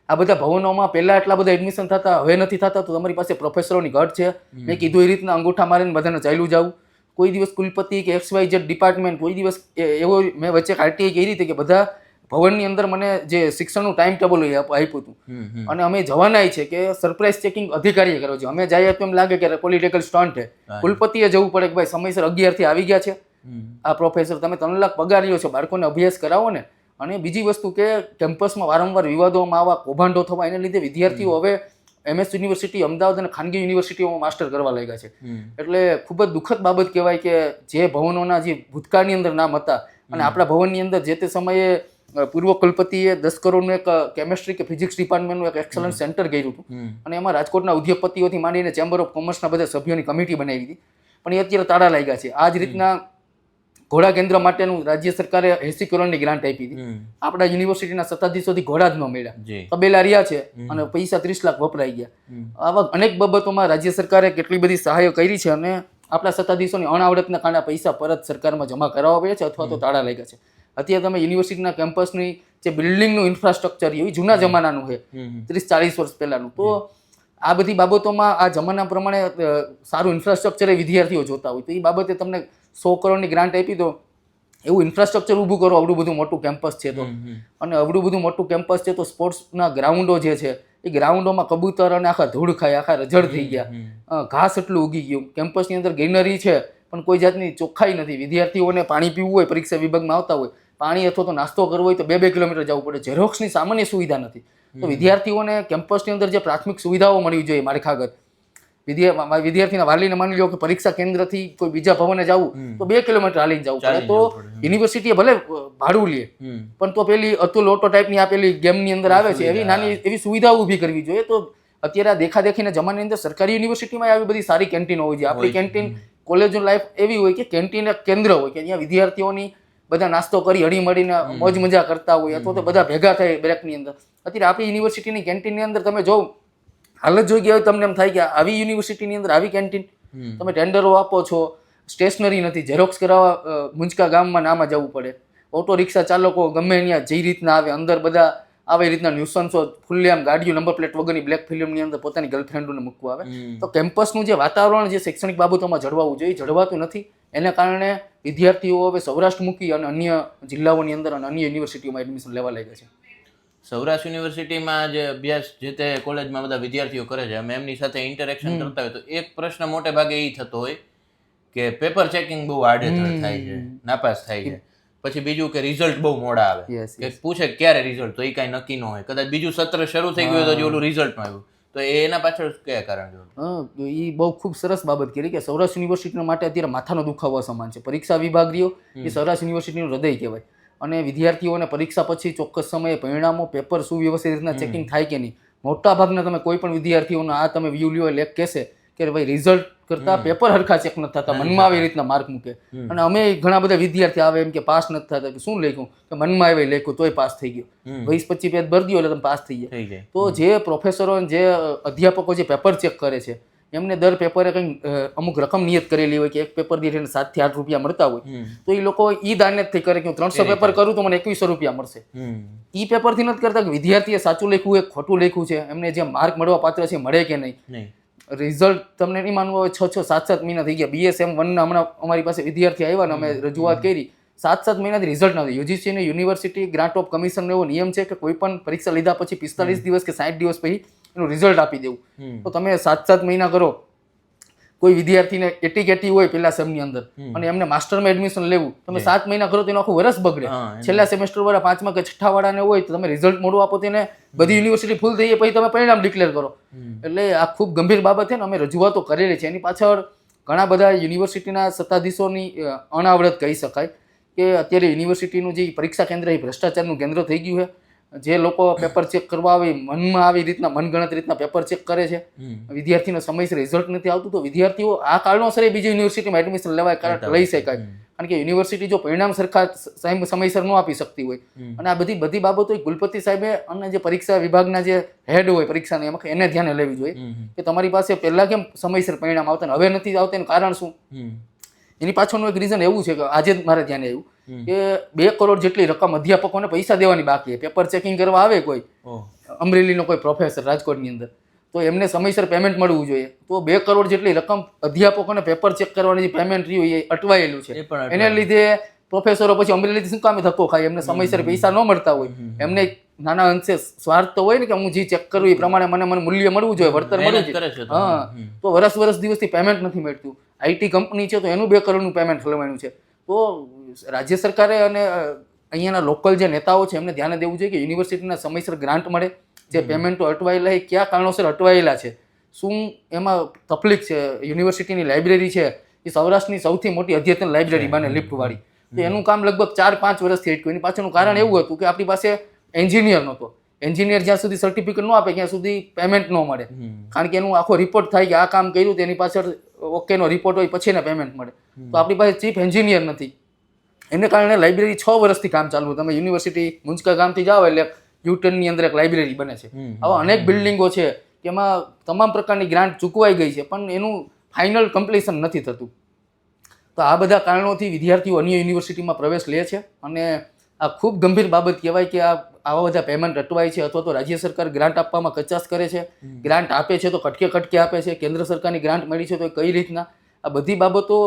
આ બધા ભવનોમાં પહેલા એટલા બધા એડમિશન થતા, હવે નથી થતા. તો તમારી પાસે પ્રોફેસરોની ઘટ છે. મેં કીધું એ રીતના અંગૂઠા મારીને બધાને ચાલ્યું જવું. કોઈ દિવસ કુલપતિ કે XYZ ડિપાર્ટમેન્ટ કોઈ દિવસ એવો, મેં વચ્ચે RTI કઈ રીતે કે બધા ભવનની અંદર મને જે શિક્ષણનું ટાઈમ ટેબલ આપ્યું હતું અને અમે જવાના છે કે સરપ્રાઇઝ ચેકિંગ અધિકારીએ કર્યો છે. અમે જઈએ તો એમ લાગે કે પોલિટિકલ સ્ટન્ટ છે. કુલપતિએ જવું પડે કે ભાઈ સમયસર 11 થી આવી ગયા છે આ પ્રોફેસર, તમે 3 લાખ પગાર લ્યો છો, બાળકોને અભ્યાસ કરાવો ને. અને બીજી વસ્તુ કે કેમ્પસમાં વારંવાર વિવાદોમાં આવા કૌભાંડો થવા, એને લીધે વિદ્યાર્થીઓ હવે MS યુનિવર્સિટી, અમદાવાદ અને ખાનગી યુનિવર્સિટીઓમાં માસ્ટર કરવા લાગ્યા છે. એટલે ખૂબ જ દુઃખદ બાબત કહેવાય કે જે ભવનોના જે ભૂતકાળની અંદર નામ હતા અને આપણા ભવનની અંદર જે તે સમયે પૂર્વ કુલપતિએ 10 કરોડનું એક કેમેસ્ટ્રી કે ફિઝિક્સ ડિપાર્ટમેન્ટનું એક એક્સલન્સ સેન્ટર કર્યું હતું અને એમાં રાજકોટના ઉદ્યોગપતિઓથી માંડીને ચેમ્બર ઓફ કોમર્સના બધા સભ્યોની કમિટી બનાવી હતી, પણ એ અત્યારે તાળા લાગ્યા છે. આ જ રીતના ઘોડા કેન્દ્ર માટેનું રાજ્ય સરકારે 80 કરોડની ગ્રાન્ટ આપી હતી. આપણા યુનિવર્સિટીના સત્તાધીશોથી ઘોડા જ ન મળ્યા, તબેલા રહ્યા છે અને પૈસા 30 લાખ વપરાઈ ગયા. આવા અનેક બાબતોમાં રાજ્ય સરકારે કેટલી બધી સહાય કરી છે અને આપણા સત્તાધીશોની અણાવડતના કારણે પૈસા પરત સરકારમાં જમા કરાવવા પડે છે અથવા તો તાળા લાગ્યા છે. અત્યારે તમે યુનિવર્સિટીના કેમ્પસની જે બિલ્ડિંગનું ઇન્ફ્રાસ્ટ્રક્ચર એ જૂના જમાનાનું છે, 30-40 વર્ષ પહેલાનું. તો આ બધી બાબતોમાં આ જમાના પ્રમાણે સારું ઇન્ફ્રાસ્ટ્રક્ચર એ વિદ્યાર્થીઓ જોતા હોય. તો એ બાબતે તમને 100 કરોડની ગ્રાન્ટ આપી દો, એવું ઇન્ફ્રાસ્ટ્રક્ચર ઊભું કરો. આવડું બધું મોટું કેમ્પસ છે તો, અને આવડું બધું મોટું કેમ્પસ છે તો સ્પોર્ટ્સના ગ્રાઉન્ડો જે છે એ ગ્રાઉન્ડોમાં કબૂતર અને આખા ધૂળ ખાય, આખા રજળ થઈ ગયા, ઘાસ એટલું ઉગી ગયું. કેમ્પસની અંદર ગ્રીનરી છે પણ કોઈ જાતની ચોખ્ખાઈ નથી. વિદ્યાર્થીઓને પાણી પીવું હોય, પરીક્ષા વિભાગમાં આવતા હોય, પાણી અથવા તો નાસ્તો કરવો હોય તો 2-2 કિલોમીટર જવું પડે. ઝેરોક્સની સામાન્ય સુવિધા નથી. તો વિદ્યાર્થીઓને કેમ્પસની અંદર જે પ્રાથમિક સુવિધાઓ મળવી જોઈએ માળખાગત, વિદ્યાર્થીના વાલીને માની લો કે પરીક્ષા કેન્દ્રથી કોઈ બીજા ભવને જવું તો 2 કિલોમીટર હાલીને જવું પડે. તો યુનિવર્સિટીએ ભલે ભાડું લે પણ તો પેલી અતુલ ઓટો ટાઈપની આપેલી ગેમની અંદર આવે છે એવી નાની એવી સુવિધાઓ ઊભી કરવી જોઈએ. તો અત્યારે આ દેખાદેખીના જમાનાની અંદર સરકારી યુનિવર્સિટીમાં આવી બધી સારી કેન્ટીન હોય છે. આપણી કેન્ટીન, કોલેજની લાઈફ એવી હોય કે કેન્ટીન એક કેન્દ્ર હોય કે જ્યાં વિદ્યાર્થીઓની બધા નાસ્તો કરી હળી મળીને મોજ મજા કરતા હોય અથવા તો બધા ભેગા થાય બ્રેકની અંદર. અત્યારે આપણી યુનિવર્સિટીની કેન્ટીનની અંદર તમે જો હાલત જોઈ ગયા હોય તમને એમ થાય કે આવી યુનિવર્સિટીની અંદર આવી કેન્ટીન, તમે ટેન્ડરો આપો છો, સ્ટેશનરી નથી, ઝેરોક્સ કરાવવા મુંજકા ગામમાં નામાં જવું પડે, ઓટો રિક્ષા ચાલકો ગમે ત્યાં જે રીતના આવે, અંદર બધા આવી રીતના ન્યુસન્સો ખુલ્લેઆમ ગાડીઓ નંબર પ્લેટ વગરની બ્લેક ફિલ્મની અંદર પોતાની ગર્લફ્રેન્ડોને મૂકવા આવે. તો કેમ્પસનું જે વાતાવરણ જે શૈક્ષણિક બાબતોમાં જળવાવું જોઈએ જળવાતું નથી. એના કારણે વિદ્યાર્થીઓ હવે સૌરાષ્ટ્રમુખી અને અન્ય જિલ્લાઓની અંદર અને અન્ય યુનિવર્સિટીઓમાં એડમિશન લેવા લાગ્યા છે. સૌરાષ્ટ્ર યુનિવર્સિટીમાં જે અભ્યાસ જે તે કોલેજમાં બધા વિદ્યાર્થીઓ કરે છે, અમે એમની સાથે ઇન્ટરેક્શન કરતા હોય તો એક પ્રશ્ન મોટે ભાગે એ થતો હોય કે પેપર ચેકિંગ બહુ આડેધડ થાય છે, નાપાસ થાય છે. પછી બીજું કે રિઝલ્ટ બહુ મોડા આવે Yes, કે પૂછે કે ક્યારે રિઝલ્ટ, તો એ કાંઈ નક્કી ન હોય, કદાચ બીજું સત્ર શરૂ થઈ ગયું હોય તો ઓલું રિઝલ્ટ આવ્યું, તો એના પાછળ કયા કારણ જોયું? એ બહુ ખૂબ સરસ બાબત કરી કે સૌરાષ્ટ્ર યુનિવર્સિટીના માટે અત્યારે માથાનો દુખાવો સમાન છે. પરીક્ષા વિભાગ રહ્યો એ સૌરાષ્ટ્ર યુનિવર્સિટીનું હૃદય કહેવાય, અને વિદ્યાર્થીઓને પરીક્ષા પછી ચોક્કસ સમયે પરિણામો પેપર સુવ્યવસ્થિત રીતના ચેકિંગ થાય કે નહીં. મોટા ભાગના તમે કોઈ પણ વિદ્યાર્થીઓનો આ તમે વ્યૂ લ્યો લેખ કહેશે કે ભાઈ રિઝલ્ટ કરતા પેપર હરખા ચેક નથી થતા, મનમાં આવી રીતના માર્ક મૂકે. અને અમે ઘણા બધા વિદ્યાર્થી આવે એમ કે પાસ નથી થતા, કે શું લખ્યું કે મનમાં આવે લખ્યું તોય પાસ થઈ ગયો, 20-25 પેજ ભરી દો એટલે તમે પાસ થઈ જાય. તો જે પ્રોફેસરો જે અધ્યાપકો જે પેપર ચેક કરે છે એમને દર પેપરે કંઈ અમુક રકમ નિયત કરેલી હોય કે એક પેપર દીઠ એને 7 થી 8 રૂપિયા મળતા હોય, તો એ લોકો ઈ દાનત કરે કે હું 300 પેપર કરું તો મને 2100 રૂપિયા મળશે. ઈ પેપરથી નથી કરતા કે વિદ્યાર્થીએ સાચું લખ્યું કે ખોટું લખ્યું છે, એમને જે માર્ક મળવા પાત્ર છે મળે કે નહીં. રિઝલ્ટ તમને નહીં માનવું હોય 6-7 મહિના થઈ ગયા. BSM 1 ના હમણાં અમારી પાસે વિદ્યાર્થી આવ્યા ને અમે રજૂઆત કરી, 7 મહિનાથી રિઝલ્ટ નથી. યુજીસી ને યુનિવર્સિટી ગ્રાન્ટ ઓફ કમિશન એવો નિયમ છે કે કોઈ પણ પરીક્ષા લીધા પછી 45 દિવસ કે 60 દિવસ પછી એનું રિઝલ્ટ આપી દેવું. તો તમે 7 મહિના કરો, કોઈ વિદ્યાર્થીને એટી હોય પહેલા સેમની અંદર અને એમને માસ્ટરમાં એડમિશન લેવું, તમે 7 મહિના કરો તો એનું આખું વર્ષ બગડે. છેલ્લા સેમેસ્ટર વાળા 5મા કે 6ઠા વાળાને હોય તો તમે રિઝલ્ટ મોડું આપો તેને બધી યુનિવર્સિટી ફૂલ થઈ જાય પછી તમે પરિણામ ડિક્લેર કરો. એટલે આ ખૂબ ગંભીર બાબત છે ને અમે રજૂઆતો કરેલી છે. એની પાછળ ઘણા બધા યુનિવર્સિટીના સત્તાધીશોની અનાવડત કહી શકાય કે અત્યારે યુનિવર્સિટીનું જે પરીક્ષા કેન્દ્ર એ ભ્રષ્ટાચારનું કેન્દ્ર થઈ ગયું છે. જે લોકો પેપર ચેક કરવા આવે મનમાં આવી રીતના મનગણત રીતના પેપર ચેક કરે છે, વિદ્યાર્થીનો સમયસર રિઝલ્ટ નથી આવતું, તો વિદ્યાર્થીઓ આ કારણોસર બીજી યુનિવર્સિટીમાં એડમિશન લેવાય કારણ લઈ શકાય. કારણ કે યુનિવર્સિટી જો પરિણામ સરખા સમયસર ન આપી શકતી હોય અને આ બધી બાબતો કુલપતિ સાહેબે અને જે પરીક્ષા વિભાગના જે હેડ હોય પરીક્ષાના એમાં એને ધ્યાને લેવી જોઈએ કે તમારી પાસે પહેલા કેમ સમયસર પરિણામ આવતા ને હવે નથી આવતા એનું કારણ શું. એની પાછળનું એક રીઝન એવું છે કે આજે જ મારે ધ્યાને આવ્યું કે 2 કરોડ જેટલી રકમ અધ્યાપકોને પૈસા દેવાની બાકી છે. પેપર ચેકિંગ કરવા આવે કોઈ અમરેલીનો કોઈ પ્રોફેસર રાજકોટની અંદર, તો એમને સમયસર પેમેન્ટ મળવું જોઈએ. તો 2 કરોડ જેટલી રકમ અધ્યાપકોને પેપર ચેક કરવાની જે પેમેન્ટ રહ્યું એ અટવાયેલું છે. એને લીધે પ્રોફેસરો પછી અમરેલીથી શું કામે ધક્કો ખાય, એમને સમયસર પૈસા ન મળતા હોય, એમને નાના અંશે સ્વાર્થ તો હોય ને કે હું જે ચેક કરું એ પ્રમાણે મને મૂલ્ય મળવું જોઈએ, વળતર મળવું જોઈએ. હા, તો વર્ષ દિવસથી પેમેન્ટ નથી મળતું. IT કંપની છે તો એનું 2 કરોડનું પેમેન્ટ લેવાનું છે. તો રાજ્ય સરકારે અને અહીંયાના લોકલ જે નેતાઓ છે એમને ધ્યાને દેવું જોઈએ કે યુનિવર્સિટીના સમયસર ગ્રાન્ટ મળે, જે પેમેન્ટો અટવાયેલા એ કયા કારણોસર અટવાયેલા છે, શું એમાં તકલીફ છે. યુનિવર્સિટીની લાઇબ્રેરી છે એ સૌરાષ્ટ્રની સૌથી મોટી અદ્યતન લાઇબ્રેરી બને લિફ્ટવાળી, તો એનું કામ લગભગ 4-5 વર્ષથી અટક્યું. એની પાછળનું કારણ એવું હતું કે આપણી પાસે એન્જિનિયર નહોતો. એન્જિનિયર જ્યાં સુધી સર્ટિફિકેટ ન આપે ત્યાં સુધી પેમેન્ટ ન મળે, કારણ કે એનું આખો રિપોર્ટ થાય કે આ કામ કર્યું તેની પાછળ ઓકેનો રિપોર્ટ હોય પછી એને પેમેન્ટ મળે. તો આપણી પાસે ચીફ એન્જિનિયર નથી, એને કારણે લાઇબ્રેરી 6 વર્ષથી કામ ચાલુ. તમે યુનિવર્સિટી મુંજકા ગામથી જાઓ એટલે યુટર્નની અંદર એક લાઇબ્રેરી બને છે. આવા અનેક બિલ્ડિંગો છે કે એમાં તમામ પ્રકારની ગ્રાન્ટ ચૂકવાઈ ગઈ છે પણ એનું ફાઇનલ કમ્પ્લીશન નથી થતું. તો આ બધા કારણોથી વિદ્યાર્થીઓ અન્ય યુનિવર્સિટીમાં પ્રવેશ લે છે અને આ ખૂબ ગંભીર બાબત કહેવાય કે આવા બધા પેમેન્ટ અટવાય છે અથવા તો રાજ્ય સરકાર ગ્રાન્ટ આપવામાં કચાશ કરે છે. ગ્રાન્ટ આપે છે તો કટકે આપે છે, કેન્દ્ર સરકારની ગ્રાન્ટ મળી છે તો કઈ રીતના. આ બધી બાબતો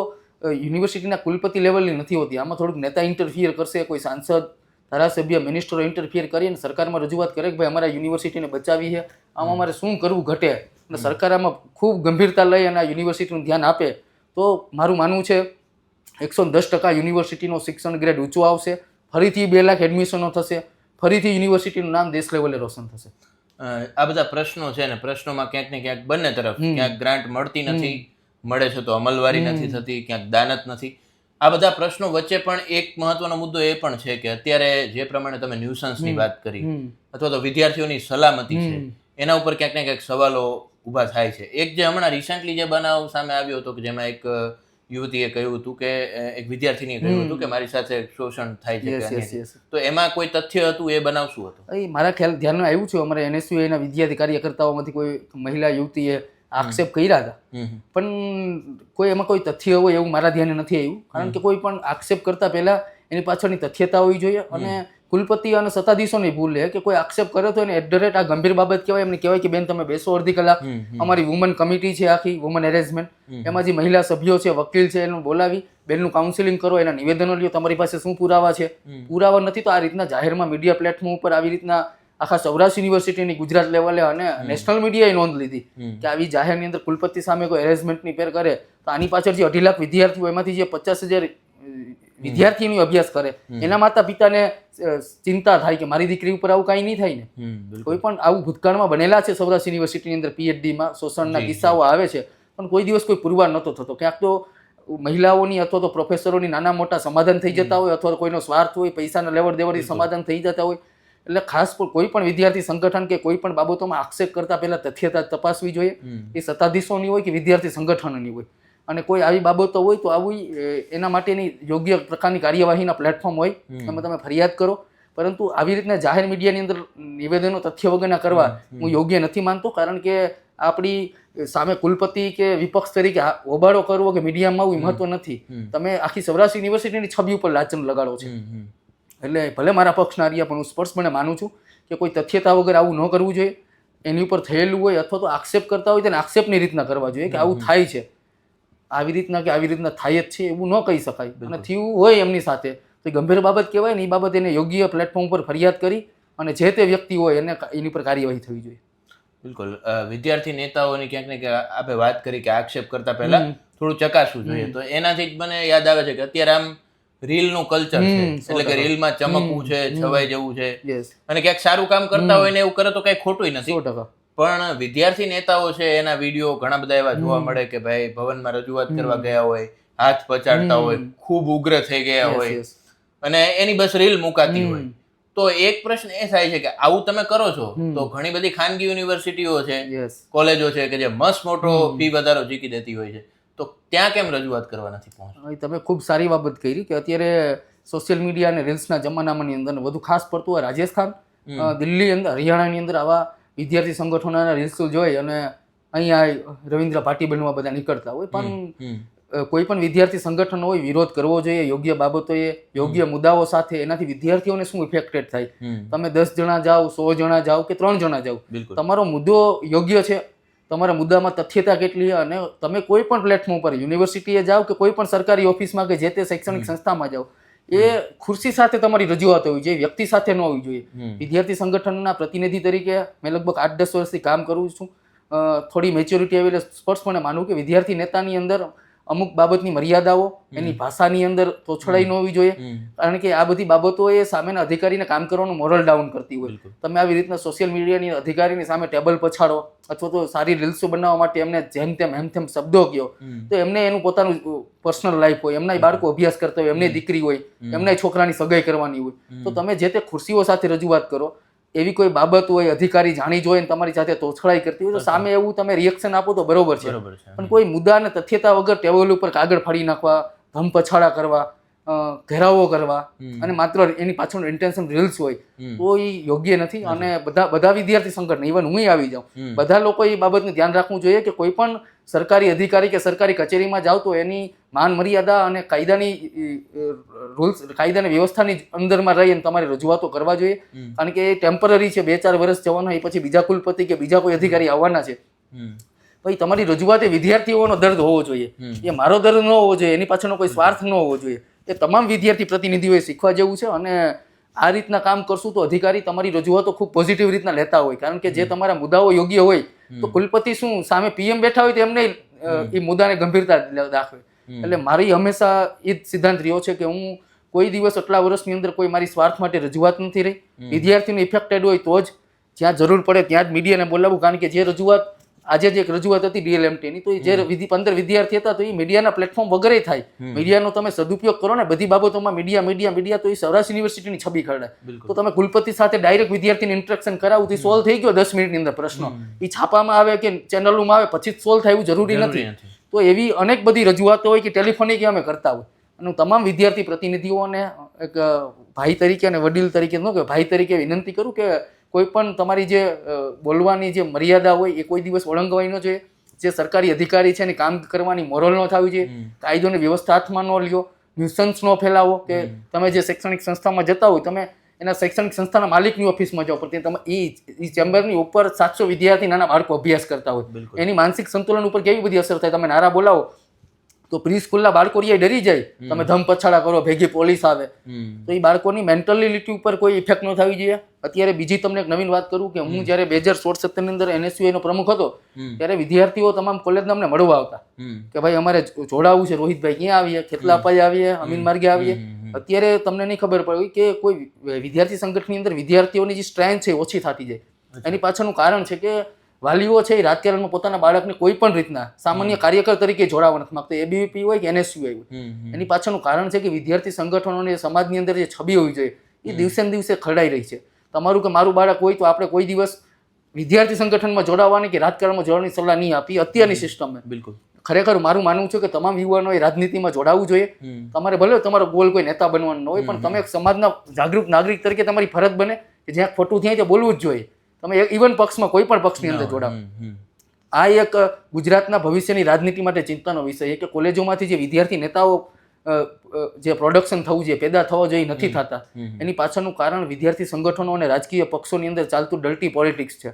યુનિવર્સિટીના કુલપતિ લેવલની નથી હોતી. આમાં થોડુંક નેતા ઇન્ટરફિયર કરશે, કોઈ સાંસદ, ધારાસભ્ય, મિનિસ્ટરો ઇન્ટરફિયર કરીને સરકારમાં રજૂઆત કરે કે ભાઈ અમારા યુનિવર્સિટીને બચાવી છે, આમાં અમારે શું કરવું ઘટે, અને સરકાર આમાં ખૂબ ગંભીરતા લઈ અને આ યુનિવર્સિટીનું ધ્યાન આપે તો મારું માનવું છે 110% યુનિવર્સિટીનો શિક્ષણ ગ્રેડ ઊંચો આવશે, ફરીથી 2 લાખ એડમિશનો થશે, ફરીથી યુનિવર્સિટીનું નામ દેશ લેવલે રોશન થશે. આ બધા પ્રશ્નો છે ને પ્રશ્નોમાં ક્યાંક ને ક્યાંક બંને તરફ ક્યાંક ગ્રાન્ટ મળતી નથી, મળે છે તો અમલવારી નથી થતી, ક્યાંક દાનત નથી. આ બધા પ્રશ્નો વચ્ચે પણ એક મહત્વનો મુદ્દો એ પણ છે કે અત્યારે જે પ્રમાણે તમે ન્યુસન્સની વાત કરી અથવા તો વિદ્યાર્થીઓની સલામતી છે એના ઉપર ક્યાંક ને ક્યાંક સવાલો ઊભા થાય છે. એક જે હમણાં રિસેન્ટલી જે બનાવ સામે આવ્યો હતો કે જેમાં એક યુવતીએ કહ્યું હતું કે એક વિદ્યાર્થીનીએ કહ્યું હતું કે મારી સાથે શોષણ થાય છે, તો એમાં કોઈ તથ્ય હતું એ બનાવ શું હતો? એ મારા ખ્યાલ ધ્યાનમાં આવ્યું છે, અમારે NSUના વિદ્યાર્થી કાર્યકર્તાઓમાંથી કોઈ મહિલા યુવતીએ આક્ષેપ કર્યા હતા, પણ કોઈ એમાં કોઈ તથ્ય હોય એવું મારા ધ્યાને નથી આવ્યું. કારણ કે કોઈ પણ આક્ષેપ કરતા પહેલા એની પાછળની તથ્યતા હોવી જોઈએ અને કુલપતિ અને સત્તાધીશોની ભૂલ છે કે કોઈ આક્ષેપ કરે તો એને એટ આ ગંભીર બાબત કહેવાય. એમને કહેવાય કે બેન તમે બેસો અડધી કલાક, અમારી વુમન કમિટી છે આખી વુમન એરેન્જમેન્ટ, એમાં જે મહિલા સભ્યો છે, વકીલ છે, એનું બોલાવી બેનનું કાઉન્સિલિંગ કરો, એના નિવેદનો લ્યો, તમારી પાસે શું પુરાવા છે. પુરાવા નથી તો આ રીતના જાહેરમાં મીડિયા પ્લેટફોર્મ ઉપર આવી રીતના આખા સૌરાષ્ટ્ર યુનિવર્સિટીની ગુજરાત લેવલે અને નેશનલ મીડિયાએ નોંધ લીધી કે આવી જાહેરની અંદર કુલપતિ સામે કોઈ એરેન્જમેન્ટની પેર કરે તો આની પાછળ જે 2.5 લાખ વિદ્યાર્થીઓ એમાંથી જે 50,000 વિદ્યાર્થીનો અભ્યાસ કરે, એના માતા પિતાને ચિંતા થાય કે મારી દીકરી ઉપર આવું કાંઈ નહીં થાય ને. બિલકુલ. કોઈ પણ આવું ભૂતકાળમાં બનેલા છે સૌરાષ્ટ્ર યુનિવર્સિટીની અંદર PhDમાં શોષણના કિસ્સાઓ આવે છે, પણ કોઈ દિવસ કોઈ પુરવાર નહોતો થતો. ક્યાંક તો મહિલાઓની અથવા તો પ્રોફેસરોની નાના મોટા સમાધાન થઈ જતા હોય, અથવા તો કોઈનો સ્વાર્થ હોય, પૈસાના લેવડ દેવડથી સમાધાન થઈ જતા હોય. એટલે ખાસ કોઈ પણ વિદ્યાર્થી સંગઠન કે કોઈ પણ બાબતોમાં આક્ષેપ કરતા પહેલા તથ્યતા તપાસવી જોઈએ. એ સત્તાધીશોની હોય કે વિદ્યાર્થી સંગઠનોની હોય. અને કોઈ આવી બાબતો હોય તો એના માટેની યોગ્ય પ્રકારની કાર્યવાહીના પ્લેટફોર્મ હોય, એમાં તમે ફરિયાદ કરો. પરંતુ આવી રીતના જાહેર મીડિયાની અંદર નિવેદનો તથ્ય વગરના કરવા હું યોગ્ય નથી માનતો. કારણ કે આપણી સામે કુલપતિ કે વિપક્ષ તરીકે હોબાળો કરવો કે મીડિયામાં આવવું મહત્વ નથી. તમે આખી સૌરાષ્ટ્ર યુનિવર્સિટીની છબી ઉપર લાંછન લગાડો છે. એટલે ભલે મારા પક્ષના રહ્યા, પણ હું સ્પષ્ટપણે માનું છું કે કોઈ તથ્યતા વગર આવું ન કરવું જોઈએ. એની ઉપર થયેલું હોય અથવા તો આક્ષેપ કરતા હોય તેને આક્ષેપની રીતના કરવા જોઈએ કે આવું થાય છે, આવી રીતના કે આવી રીતના થાય જ છે એવું ન કહી શકાય. અને થયું હોય એમની સાથે તો ગંભીર બાબત કહેવાય ને, એ બાબત એને યોગ્ય પ્લેટફોર્મ પર ફરિયાદ કરી અને જે તે વ્યક્તિ હોય એને એની પર કાર્યવાહી થવી જોઈએ. બિલકુલ. વિદ્યાર્થી નેતાઓની ક્યાંક ને ક્યાંક આપણે વાત કરી કે આક્ષેપ કરતા પહેલા થોડું ચકાસવું જોઈએ. તો એનાથી જ મને યાદ આવે છે કે અત્યારે આમ રીલનું કલ્ચર છે, એટલે કે રીલમાં ચમકવું છે, છવાઈ જવું છે, અને ક્યાંક સારું કામ કરતા હોય ને એવું કરે તો કઈ ખોટું નથી. પણ વિદ્યાર્થી નેતાઓ છે એના વિડીયો ઘણા બધા એવા જોવા મળે કે ભાઈ ભવનમાં રજૂઆત કરવા ગયા હોય, હાથ પચાડતા હોય, ખૂબ ઉગ્ર થઈ ગયા હોય અને એની બસ રીલ મુકાતી હોય. તો એક પ્રશ્ન એ થાય છે કે આવું તમે કરો છો તો ઘણી બધી ખાનગી યુનિવર્સિટીઓ છે, કોલેજો છે કે જે મસ્ત મોટો ફી વધારો ચીકી દેતી હોય છે, તો ત્યાં કેમ રજૂઆત કરવા નથી પહોંચતી? તમે ખૂબ સારી બાબત કરી કે અત્યારે સોશિયલ મીડિયા અને રીલ્સના જમાનાની અંદર વધુ ખાસ પડતું હોય રાજસ્થાન, દિલ્હી અંદર, હરિયાણાની અંદર આવા વિદ્યાર્થી સંગઠનોના રીલ્સો જોઈ અને અહીંયા રવિન્દ્ર પાટી બનવા બધા નીકળતા હોય. પણ કોઈ પણ વિદ્યાર્થી સંગઠન હોય વિરોધ કરવો જોઈએ યોગ્ય બાબતોએ, યોગ્ય મુદ્દાઓ સાથે. એનાથી વિદ્યાર્થીઓને શું ઇફેક્ટેડ થાય? તમે 10 જણા જાઓ, 100 જણા જાઓ કે 3 જણા જાઓ, તમારો મુદ્દો યોગ્ય છે, તમારા મુદ્દામાં તથ્યતા કેટલી, અને તમે કોઈ પણ પ્લેટફોર્મ પર યુનિવર્સિટીએ જાઓ કે કોઈ પણ સરકારી ઓફિસમાં કે જે તે શૈક્ષણિક સંસ્થામાં જાઓ, એ ખુરશી સાથે તમારી રજૂઆત હોવી જોઈએ, વ્યક્તિ સાથે ન હોવી જોઈએ. વિદ્યાર્થી સંગઠનના પ્રતિનિધિ તરીકે મેં લગભગ 8-10 વર્ષથી કામ કરું છું. થોડી મેચ્યોરિટી આવી એટલે સ્પષ્ટપણે માનું કે વિદ્યાર્થી નેતાની અંદર અમુક બાબતની મર્યાદાઓ, એની ભાષાની અંદર તોછડાઈ ન હોવી જોઈએ. કારણ કે આ બધી બાબતો એ સામેના અધિકારીને કામ કરવાનું મોરલ ડાઉન કરતી હોય. તમે આવી રીતના સોશિયલ મીડિયાની અધિકારીની સામે ટેબલ પછાડો અથવા તો સારી રીલ્સો બનાવવા માટે એમને જેમ તેમ એમ તેમ શબ્દો કહો, તો એમને એનું પોતાનું પર્સનલ લાઈફ હોય, એમના બાળકો અભ્યાસ કરતા હોય, એમની દીકરી હોય, એમના છોકરાની સગાઈ કરવાની હોય, તો તમે જે તે ખુરશીઓ સાથે રજૂઆત કરો. એવી કોઈ બાબત હોય અધિકારી જાણી જોઈને તમારી સાથે તોછડાઈ કરતી હોય તો સામે એવું તમે રિએક્શન આપો તો બરોબર છે. પણ કોઈ મુદ્દા અને તથ્યતા વગર ટેબલ ઉપર કાગળ ફાડી નાખવા, ધમ પછાડા કરવા, ઘેરાવો કરવા અને માત્ર એની પાછળનું ઇન્ટેન્શન રીલ્સ હોય તો એ યોગ્ય નથી. અને બધા વિદ્યાર્થી સંગઠન, ઇવન હું આવી જાઉં, બધા લોકો એ બાબતનું ધ્યાન રાખવું જોઈએ કે કોઈ પણ સરકારી અધિકારી કે સરકારી કચેરીમાં જાવ તો એની માન મર્યાદા અને કાયદાની રૂલ્સ, કાયદાની વ્યવસ્થાની અંદરમાં રહીને તમારે રજૂઆતો કરવા જોઈએ. કારણ કે એ ટેમ્પરરી છે, 2-4 વર્ષ જવાનો, એ પછી બીજા કુલપતિ કે બીજા કોઈ અધિકારી આવવાના છે. ભાઈ તમારી રજૂઆત એ વિદ્યાર્થીઓનો દર્દ હોવો જોઈએ, એ મારો દર્દ ન હોવો જોઈએ, એની પાછળનો કોઈ સ્વાર્થ ન હોવો જોઈએ. એ તમામ વિદ્યાર્થી પ્રતિનિધિઓએ શીખવા જેવું છે. અને આ રીતના કામ કરશું તો અધિકારી તમારી રજૂઆતો ખૂબ પોઝિટિવ રીતના લેતા હોય. કારણ કે જે તમારા મુદ્દાઓ યોગ્ય હોય તો કુલપતિ શું સામે PM બેઠા હોય તો એમને એ મુદ્દાને ગંભીરતા દાખવે. એટલે મારી હંમેશા એ જ સિદ્ધાંત રહ્યો છે કે હું કોઈ દિવસ આટલા વર્ષની અંદર કોઈ મારી સ્વાર્થ માટે રજૂઆત નથી રહી. વિદ્યાર્થીને ઇફેક્ટેડ હોય તો જ જ્યાં જરૂર પડે ત્યાં જ મીડિયાને બોલાવવું. કારણ કે જે રજૂઆત આજે જે એક રજૂઆત હતી DLMTની, તો જે 15 વિદ્યાર્થી હતા તો એ મીડિયાના પ્લેટફોર્મ વગરે થાય. મીડિયાનો તમે સદુપયોગ કરો ને બધી બાબતોમાં, મીડિયા તો એ સૌરાષ્ટ્ર યુનિવર્સિટીની છબી ખરડાય. તો તમે કુલપતિ સાથે ડાયરેક્ટ વિદ્યાર્થીને ઇન્ટરેક્શન કરાવું તો સોલ્વ થઈ ગયો 10 મિનિટની અંદર પ્રશ્ન. એ છાપામાં આવે કે ચેનલોમાં આવે પછી સોલ્વ થાય એવું જરૂરી નથી. તો એવી અનેક બધી રજૂઆતો હોય કે ટેલિફોનિક અમે કરતા હોય. અને તમામ વિદ્યાર્થી પ્રતિનિધિઓને એક ભાઈ તરીકે અને વડીલ તરીકે ન કે ભાઈ તરીકે વિનંતી કરું કે કોઈ પણ તમારી જે બોલવાની જે મર્યાદા હોય એ કોઈ દિવસ ઓળંગવાઈ ન જોઈએ. જે સરકારી અધિકારી છે એની કામ કરવાની મોરલ ન થવી જોઈએ. કાયદોની વ્યવસ્થા હાથમાં ન લ્યો, ન્યુસન્સ ન ફેલાવો. કે તમે જે શૈક્ષણિક સંસ્થામાં જતા હોય, તમે એના શૈક્ષણિક સંસ્થાના માલિકની ઓફિસમાં જાઓ, પણ તમે એ ચેમ્બરની ઉપર 700 વિદ્યાર્થી નાના બાળકો અભ્યાસ કરતા હોય, એની માનસિક સંતુલન ઉપર કેવી બધી અસર થાય. તમે નારા બોલાવો તો પ્રી સ્કૂલના બાળકો રિયા ડરી જાય, તમે ધમ પછાડા કરો, ભેગી પોલીસ આવે, તો એ બાળકોની મેન્ટાલિટી ઉપર કોઈ ઇફેક્ટ ન થવી જોઈએ. અત્યારે બીજી તમને એક નવીન વાત કરું કે હું જ્યારે 2016-17 ની અંદર NSUI નો પ્રમુખ હતો ત્યારે વિદ્યાર્થીઓ તમામ કોલેજના અમને મળવા આવતા કે ભાઈ અમારે જોડાવું છે, રોહિતભાઈ ક્યાં આવીએ, ખેતલાપાઈ આવીએ, અમીન માર્ગે આવીએ. અત્યારે તમને નહીં ખબર પડી કે કોઈ વિદ્યાર્થી સંગઠનની અંદર વિદ્યાર્થીઓની જે સ્ટ્રેન્થ છે ઓછી થતી જાય. એની પાછળનું કારણ છે કે વાલીઓ છે એ રાજકારણમાં પોતાના બાળકને કોઈ પણ રીતના સામાન્ય કાર્યકર તરીકે જોડાવા નથી માંગતા, ABVP હોય કે NSUI હોય. એની પાછળનું કારણ છે કે વિદ્યાર્થી સંગઠનોને સમાજની અંદર જે છબી હોવી જોઈએ એ દિવસે ને દિવસે ખરડાઈ રહી છે. તમારું કે મારું બાળક હોય તો આપણે કોઈ દિવસ વિદ્યાર્થી સંગઠનમાં જોડાવાની કે રાજકારણમાં જોડવાની સલાહ નહીં આપી અત્યારની સિસ્ટમે. બિલકુલ ખરેખર મારું માનવું છે કે તમામ યુવાનોએ રાજનીતિમાં જોડાવવું જોઈએ. તમારે ભલે તમારો ગોલ કોઈ નેતા બનવાનો ન હોય, પણ તમે એક સમાજના જાગૃત નાગરિક તરીકે તમારી ફરજ બને કે જ્યાં ખોટું થાય ત્યાં બોલવું જ જોઈએ. તમે ઇવન પક્ષમાં કોઈ પણ પક્ષની અંદર જોડાવ. આ એક ગુજરાતના ભવિષ્યની રાજનીતિ માટે ચિંતાનો વિષય છે કે કોલેજોમાંથી જે વિદ્યાર્થી નેતાઓ જે પ્રોડક્શન થવું જોઈએ, પેદા થવા જોઈએ, નથી થતા. એની પાછળનું કારણ વિદ્યાર્થી સંગઠનો અને રાજકીય પક્ષોની અંદર ચાલતું ડર્ટી પોલિટિક્સ છે.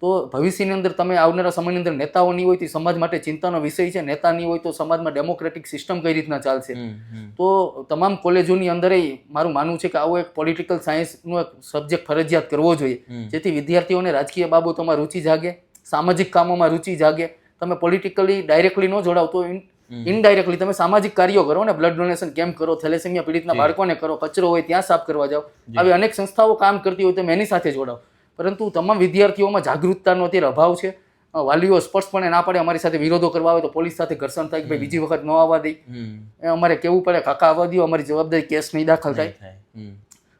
તો ભવિષ્યની અંદર તમે આવનારા સમયની અંદર નેતાઓ નહીં હોય તો સમાજ માટે ચિંતાનો વિષય છે. નેતા નહીં હોય તો સમાજમાં ડેમોક્રેટિક સિસ્ટમ કઈ રીતના ચાલશે. તો તમામ કોલેજોની અંદર મારું માનવું છે કે આવો એક પોલિટિકલ સાયન્સનો એક સબ્જેક્ટ ફરજિયાત કરવો જોઈએ, જેથી વિદ્યાર્થીઓને રાજકીય બાબતોમાં રુચિ જાગે, સામાજિક કામોમાં રુચિ જાગે. તમે પોલિટિકલી ડાયરેક્ટલી ન જોડાવ તો ઇનડાયરેક્ટલી તમે સામાજિક કાર્યો કરો ને, બ્લડ ડોનેશન કેમ્પ કરો, થેલેસેમિયા પીડિતના બાળકોને કરો, કચરો હોય ત્યાં સાફ કરવા જાઓ. આવી અનેક સંસ્થાઓ કામ કરતી હોય તમે એની સાથે જોડાવ. પરંતુ તમામ વિદ્યાર્થીઓમાં જાગૃતતાનો અત્યારે અભાવ છે. વાલીઓ સ્પષ્ટપણે ના પાડે, અમારી સાથે વિરોધો કરવા આવે તો પોલીસ સાથે ઘર્ષણ થાય કે ભાઈ બીજી વખત ન આવવા દે, અમારે કેવું પડે કાકા આવવા દો, અમારી જવાબદારી કેસ નહીં દાખલ થાય.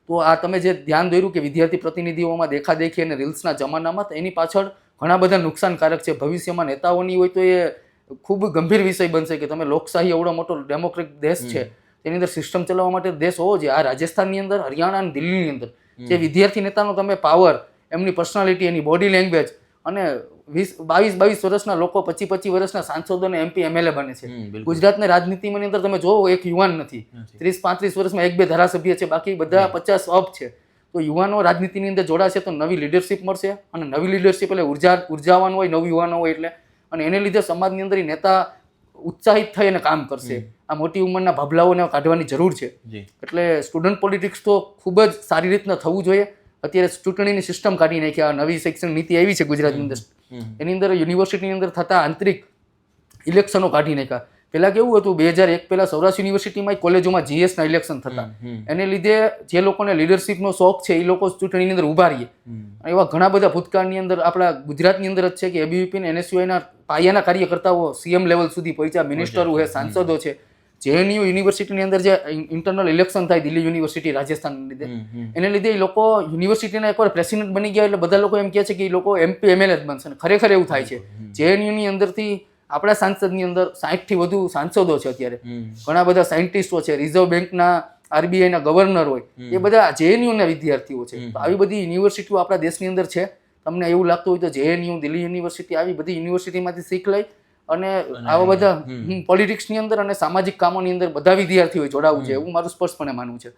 તો આ તમે જે ધ્યાન દોર્યું કે વિદ્યાર્થી પ્રતિનિધિઓમાં દેખાદેખી અને રીલ્સના જમાનામાં, એની પાછળ ઘણા બધા નુકસાનકારક છે. ભવિષ્યમાં નેતાઓની હોય તો એ ખૂબ ગંભીર વિષય બનશે કે તમે લોકશાહી એવડો મોટો ડેમોક્રેટિક દેશ છે તેની અંદર સિસ્ટમ ચલાવવા માટે દેશ હોવો જોઈએ. આ રાજસ્થાનની અંદર, હરિયાણા અને દિલ્હીની અંદર જે વિદ્યાર્થી નેતાનો તમે પાવર, એમની પર્સનાલિટી, એની બોડી લેંગ્વેજ અને 22 વર્ષના લોકો 25 વર્ષના સાંસદો અને MP MLA બને છે. ગુજરાતની રાજનીતિની અંદર તમે જોવો એક યુવાન નથી, 30-35 વર્ષમાં 1-2 ધારાસભ્ય છે, બાકી બધા 50 અપ છે. તો યુવાનો રાજનીતિની અંદર જોડાશે તો નવી લીડરશિપ મળશે, અને નવી લીડરશિપ એટલે ઉર્જાવાન હોય, નવ યુવાનો હોય એટલે, અને એને લીધે સમાજની અંદર નેતા ઉત્સાહિત થઈ અને કામ કરશે. આ મોટી ઉંમરના ભાભલાઓને કાઢવાની જરૂર છે. એટલે સ્ટુડન્ટ પોલિટિક્સ તો ખૂબ જ સારી રીતના થવું જોઈએ. અત્યારે ચૂંટણીની સિસ્ટમ કાઢી નાખી, આ નવી શૈક્ષણિક નીતિ આવી છે ગુજરાતની અંદર, એની અંદર યુનિવર્સિટીની અંદર થતા આંતરિક ઇલેક્શનો કાઢી નાખ્યા. પહેલા કેવું હતું, 2001 પહેલા સૌરાષ્ટ્ર યુનિવર્સિટીમાં કોલેજોમાં GS ના ઇલેક્શન થતા. એને લીધે જે લોકોને લીડરશિપનો શોખ છે એ લોકો ચૂંટણીની અંદર ઉભા રહીએ. એવા ઘણા બધા ભૂતકાળની અંદર આપણા ગુજરાતની અંદર જ છે કે ABVP અને NSUI ના પાયાના કાર્યકર્તાઓ CM લેવલ સુધી પહોંચ્યા, મિનિસ્ટરો છે, સાંસદો છે. JNU યુનિવર્સિટીની અંદર જે ઇન્ટરનલ ઇલેક્શન થાય દિલ્હી યુનિવર્સિટી રાજસ્થાનને લીધે, એને લીધે એ લોકો યુનિવર્સિટીના એકવાર પ્રેસિડેન્ટ બની ગયા એટલે બધા લોકો એમ કહે છે કે એ લોકો MP MLA જ બનશે. ખરેખર એવું થાય છે. JNU ની અંદરથી આપણા સાંસદની અંદર 60 થી વધુ સાંસદો છે અત્યારે, ઘણા બધા સાયન્ટિસ્ટો છે, રિઝર્વ બેંકના RBI ના ગવર્નર હોય, એ બધા JNU ના વિદ્યાર્થીઓ છે. તો આવી બધી યુનિવર્સિટીઓ આપણા દેશની અંદર છે. તમને એવું લાગતું હોય તો JNU, દિલ્હી યુનિવર્સિટી, આવી બધી યુનિવર્સિટીમાંથી શીખ લઈ અને આવા બધા પોલિટિક્સની અંદર અને સામાજિક કામોની અંદર બધા વિદ્યાર્થીઓ જોડાવવું છે, એવું મારું સ્પષ્ટપણે માનવું છે.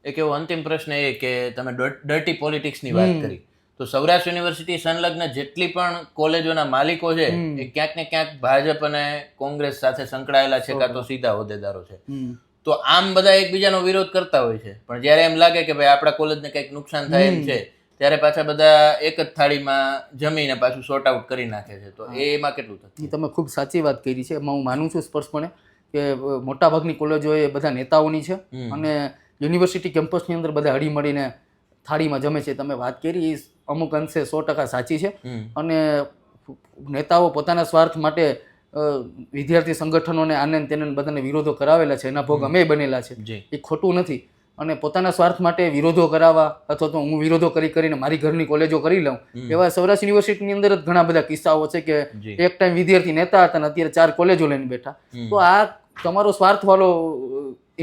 એક એવો અંતિમ પ્રશ્ન એ કે તમે ડર્ટી પોલિટિક્સની વાત કરી, તો સૌરાષ્ટ્ર યુનિવર્સિટી સંલગ્ન જેટલી પણ કોલેજોના માલિકો છે એ ક્યાંક ને ક્યાંક ભાજપ અને કોંગ્રેસ સાથે સંકળાયેલા છે, કાં તો સીધા હોદ્દેદારો છે. તો આમ બધા એકબીજાનો વિરોધ કરતા હોય છે, પણ જ્યારે એમ લાગે કે ભાઈ આપણા કોલેજને કંઈક નુકસાન થાય એમ છે, ત્યારે પાછા બધા એક જ થાળીમાં જમીને પાછું સોર્ટ આઉટ કરી નાખે છે. તો એમાં કેટલું થતું? તમે ખૂબ સાચી વાત કરી છે. એમાં હું માનું છું સ્પષ્ટપણે કે મોટાભાગની કોલેજો એ બધા નેતાઓની છે, અને યુનિવર્સિટી કેમ્પસની અંદર બધા હળી મળીને થાળીમાં જમે છે. તમે વાત કરી એ અમુક અંશે 100% સાચી છે. અને નેતાઓ પોતાના સ્વાર્થ માટે વિદ્યાર્થી સંગઠનોને આને તેને બધાને વિરોધો કરાવેલા છે, એના ભોગ અમે બનેલા છે, એ ખોટું નથી. અને પોતાના સ્વાર્થ માટે વિરોધો કરાવવા અથવા તો હું વિરોધો કરીને મારી ઘરની કોલેજો કરી લઉં, એવા સૌરાષ્ટ્ર યુનિવર્સિટીની અંદર જ ઘણા બધા કિસ્સાઓ છે કે એક ટાઈમ વિદ્યાર્થી નેતા હતા અને અત્યારે 4 કોલેજો લઈને બેઠા. તો આ તમારો સ્વાર્થવાળો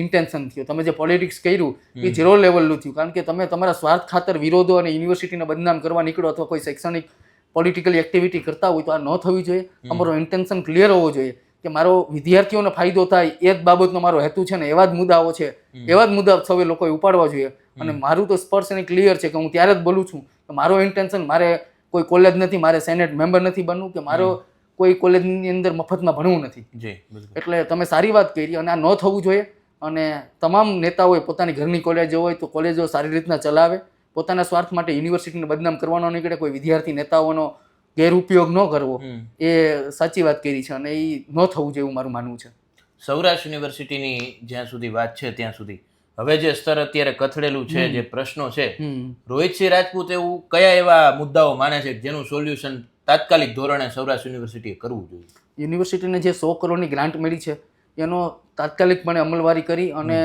ઇન્ટેન્શન થયો. તમે જે પોલિટિક્સ કર્યું એ 0 લેવલનું થયું, કારણ કે તમે તમારા સ્વાર્થ ખાતર વિરોધો અને યુનિવર્સિટીને બદનામ કરવા નીકળો અથવા કોઈ શૈક્ષણિક પોલિટિકલ એક્ટિવિટી કરતા હોય તો આ ન થવી જોઈએ. અમારો ઇન્ટેન્શન ક્લિયર હોવો જોઈએ કે મારો વિદ્યાર્થીઓને ફાયદો થાય એ જ બાબતનો મારો હેતુ છે, ને એવા જ મુદ્દાઓ છે, એવા જ મુદ્દા સૌએ લોકોએ ઉપાડવા જોઈએ. અને મારું તો સ્પષ્ટ અને ક્લિયર છે કે હું ત્યારે જ બોલું છું કે મારો ઇન્ટેન્શન, મારે કોઈ કોલેજ નથી, મારે સેનેટ મેમ્બર નથી બનવું, કે મારો કોઈ કોલેજની અંદર મફતમાં ભણવું નથી. જી બિલકુલ. એટલે તમે સારી વાત કરી અને આ ન થવું જોઈએ. અને તમામ નેતાઓએ પોતાની ઘરની કોલેજો હોય તો કોલેજો સારી રીતના ચલાવે, પોતાના સ્વાર્થ માટે યુનિવર્સિટીને બદનામ કરવાનો નીકળે, કોઈ વિદ્યાર્થી નેતાઓનો ગેરઉપયોગ ન કરવો, એ સાચી વાત કરી છે અને એ ન થવું જોઈએ એવું મારું માનવું છે. સૌરાષ્ટ્ર યુનિવર્સિટીની જ્યાં સુધી વાત છે ત્યાં સુધી હવે જે સ્તર અત્યારે કથળેલું છે, જે પ્રશ્નો છે, રોહિતસિંહ રાજપૂત એવું કયા એવા મુદ્દાઓ માને છે જેનું સોલ્યુશન તાત્કાલિક ધોરણે સૌરાષ્ટ્ર યુનિવર્સિટીએ કરવું જોઈએ? યુનિવર્સિટીને જે 100 કરોડની ગ્રાન્ટ મળી છે એનો તાત્કાલિકપણે અમલવારી કરી અને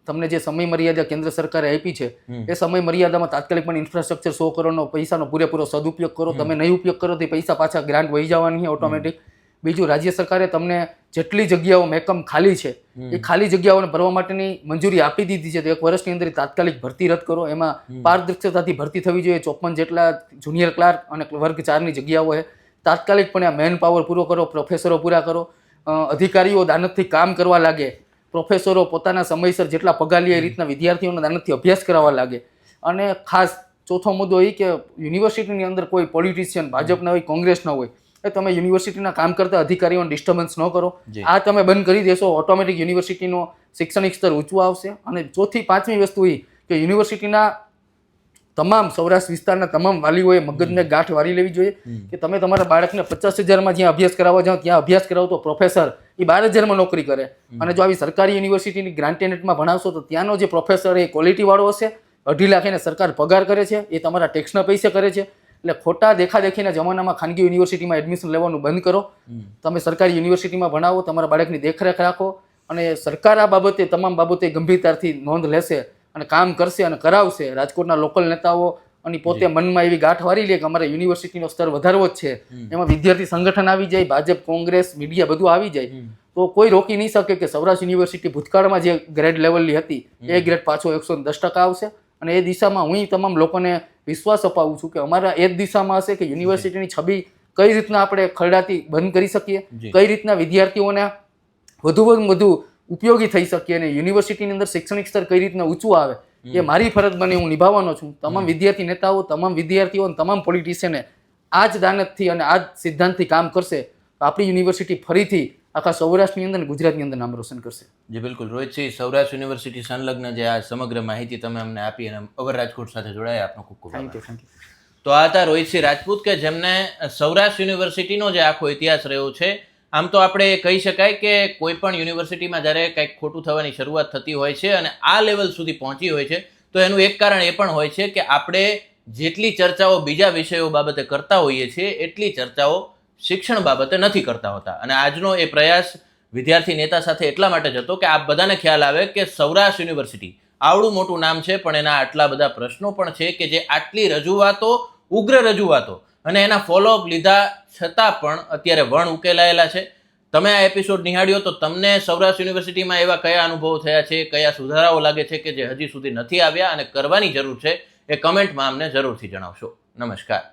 તમને જે સમય મર્યાદા કેન્દ્ર સરકારે આપી છે એ સમય મર્યાદામાં તાત્કાલિકપણે ઇન્ફ્રાસ્ટ્રક્ચર 100 કરોડનો પૈસાનો પૂરેપૂરો સદુપયોગ કરો. તમે નહીં ઉપયોગ કરો તો પૈસા પાછા ગ્રાન્ટ વહી જવાની છે ઓટોમેટિક. બીજું, રાજ્ય સરકારે તમને જેટલી જગ્યાઓ મેકમ ખાલી છે એ ખાલી જગ્યાઓને ભરવા માટેની મંજૂરી આપી દીધી છે. તો 1 વર્ષની અંદર તાત્કાલિક ભરતી રદ કરો. એમાં પારદર્શકતાથી ભરતી થવી જોઈએ. 54 જેટલા જુનિયર ક્લાર્ક અને વર્ગ 4ની જગ્યાઓ છે. તાત્કાલિકપણે આ મેન પાવર પૂરો કરો, પ્રોફેસરો પૂરા કરો, અધિકારીઓ દાનતથી કામ કરવા લાગે, પ્રોફેસરો પોતાના સમયસર જેટલા પગાર લે એ રીતના વિદ્યાર્થીઓને દાનતથી અભ્યાસ કરાવવા લાગે. અને ખાસ ચોથો મુદ્દો એ કે યુનિવર્સિટીની અંદર કોઈ પોલિટિશિયન ભાજપના હોય, કોંગ્રેસના હોય, એ તમે યુનિવર્સિટીના કામ કરતા અધિકારીઓને ડિસ્ટર્બન્સ ન કરો. આ તમે બંધ કરી દેશો, ઓટોમેટિક યુનિવર્સિટીનો શૈક્ષણિક સ્તર ઊંચું આવશે. અને ચોથી પાંચમી વસ્તુ એ કે યુનિવર્સિટીના તમામ સૌરાષ્ટ્ર વિસ્તારના તમામ વાલીઓએ મગજને ગાંઠ વાળી લેવી જોઈએ કે તમે તમારા બાળકને 50,000માં જ્યાં અભ્યાસ કરાવવા જાઓ ત્યાં અભ્યાસ કરાવો તો પ્રોફેસર એ 12,000માં નોકરી કરે. અને જો આવી સરકારી યુનિવર્સિટીની ગ્રાન્ટેનેટમાં ભણાવશો તો ત્યાંનો જે પ્રોફેસર એ ક્વોલિટીવાળો હશે. 2.5 લાખ એને સરકાર પગાર કરે છે, એ તમારા ટેક્સના પૈસે કરે છે. એટલે ખોટા દેખાદેખીના જમાનામાં ખાનગી યુનિવર્સિટીમાં એડમિશન લેવાનું બંધ કરો. તમે સરકારી યુનિવર્સિટીમાં ભણાવો, તમારા બાળકની દેખરેખ રાખો અને સરકાર આ બાબતે તમામ બાબતે ગંભીરતાથી નોંધ લેશે અને કામ કરશે અને કરાવશે. રાજકોટના લોકલ નેતાઓ અને પોતે મનમાં એવી ગાંઠ વાળી લે કે અમારે યુનિવર્સિટીનો સ્તર વધારવો જ છે, એમાં વિદ્યાર્થી સંગઠન આવી જાય, ભાજપ, કોંગ્રેસ, મીડિયા બધું આવી જાય તો કોઈ રોકી નહીં શકે કે સૌરાષ્ટ્ર યુનિવર્સિટી ભૂતકાળમાં જે ગ્રેડ લેવલની હતી એ ગ્રેડ પાછો 110% આવશે. અને એ દિશામાં હું તમામ લોકોને વિશ્વાસ અપાવું છું કે અમારા એ જ દિશામાં હશે કે યુનિવર્સિટીની છબી કઈ રીતના આપણે ખરડાતી બંધ કરી શકીએ, કઈ રીતના વિદ્યાર્થીઓને વધુ ઉપયોગી થઈ શકીએ અને યુનિવર્સિટીની અંદર શૈક્ષણિક સ્તર કઈ રીતના ઊંચું આવે એ મારી ફરજ બને હું નિભાવવાનો છું. તમામ વિદ્યાર્થી નેતાઓ, તમામ વિદ્યાર્થીઓ અને તમામ પોલિટિશિયને આ જ દાનતથી અને આ જ સિદ્ધાંતથી કામ કરશે તો આપણી યુનિવર્સિટી ફરીથી આખા સૌરાષ્ટ્રની અંદર અને ગુજરાતની અંદર નામ રોશન કરશે. જી બિલકુલ. રોહિતસિંહ, સૌરાષ્ટ્ર યુનિવર્સિટી સંલગ્ન જે આ સમગ્ર માહિતી તમે અમને આપી અને અવર રાજકોટ સાથે જોડાયા, આપનો ખૂબ ખૂબ આભાર. Thank you. તો આ હતા રોહિતસિંહ રાજપૂત કે જેમને સૌરાષ્ટ્ર યુનિવર્સિટીનો જે આખો ઇતિહાસ રહ્યો છે. આમ તો આપણે કહી શકાય કે કોઈ પણ યુનિવર્સિટીમાં જ્યારે કંઈક ખોટું થવાની શરૂઆત થતી હોય છે અને આ લેવલ સુધી પહોંચી હોય છે તો એનું એક કારણ એ પણ હોય છે કે આપણે જેટલી ચર્ચાઓ બીજા વિષયો બાબતે કરતા હોઈએ છીએ એટલી ચર્ચાઓ શિક્ષણ બાબતે નથી કરતા હોતા. અને આજનો એ પ્રયાસ વિદ્યાર્થી નેતા સાથે એટલા માટે જ હતો કે આપ બધાને ખ્યાલ આવે કે સૌરાષ્ટ્ર યુનિવર્સિટી આવડું મોટું નામ છે પણ એના આટલા બધા પ્રશ્નો પણ છે કે જે આટલી રજૂઆતો, ઉગ્ર રજૂઆતો અને એના ફોલોઅપ લીધા છતાં પણ અત્યારે વણ ઉકેલાયેલા છે. તમે આ એપિસોડ નિહાળ્યો તો તમને સૌરાષ્ટ્ર યુનિવર્સિટીમાં એવા કયા અનુભવો થયા છે, કયા સુધારાઓ લાગે છે કે જે હજી સુધી નથી આવ્યા અને કરવાની જરૂર છે, એ કમેન્ટમાં અમને જરૂરથી જણાવશો. નમસ્કાર.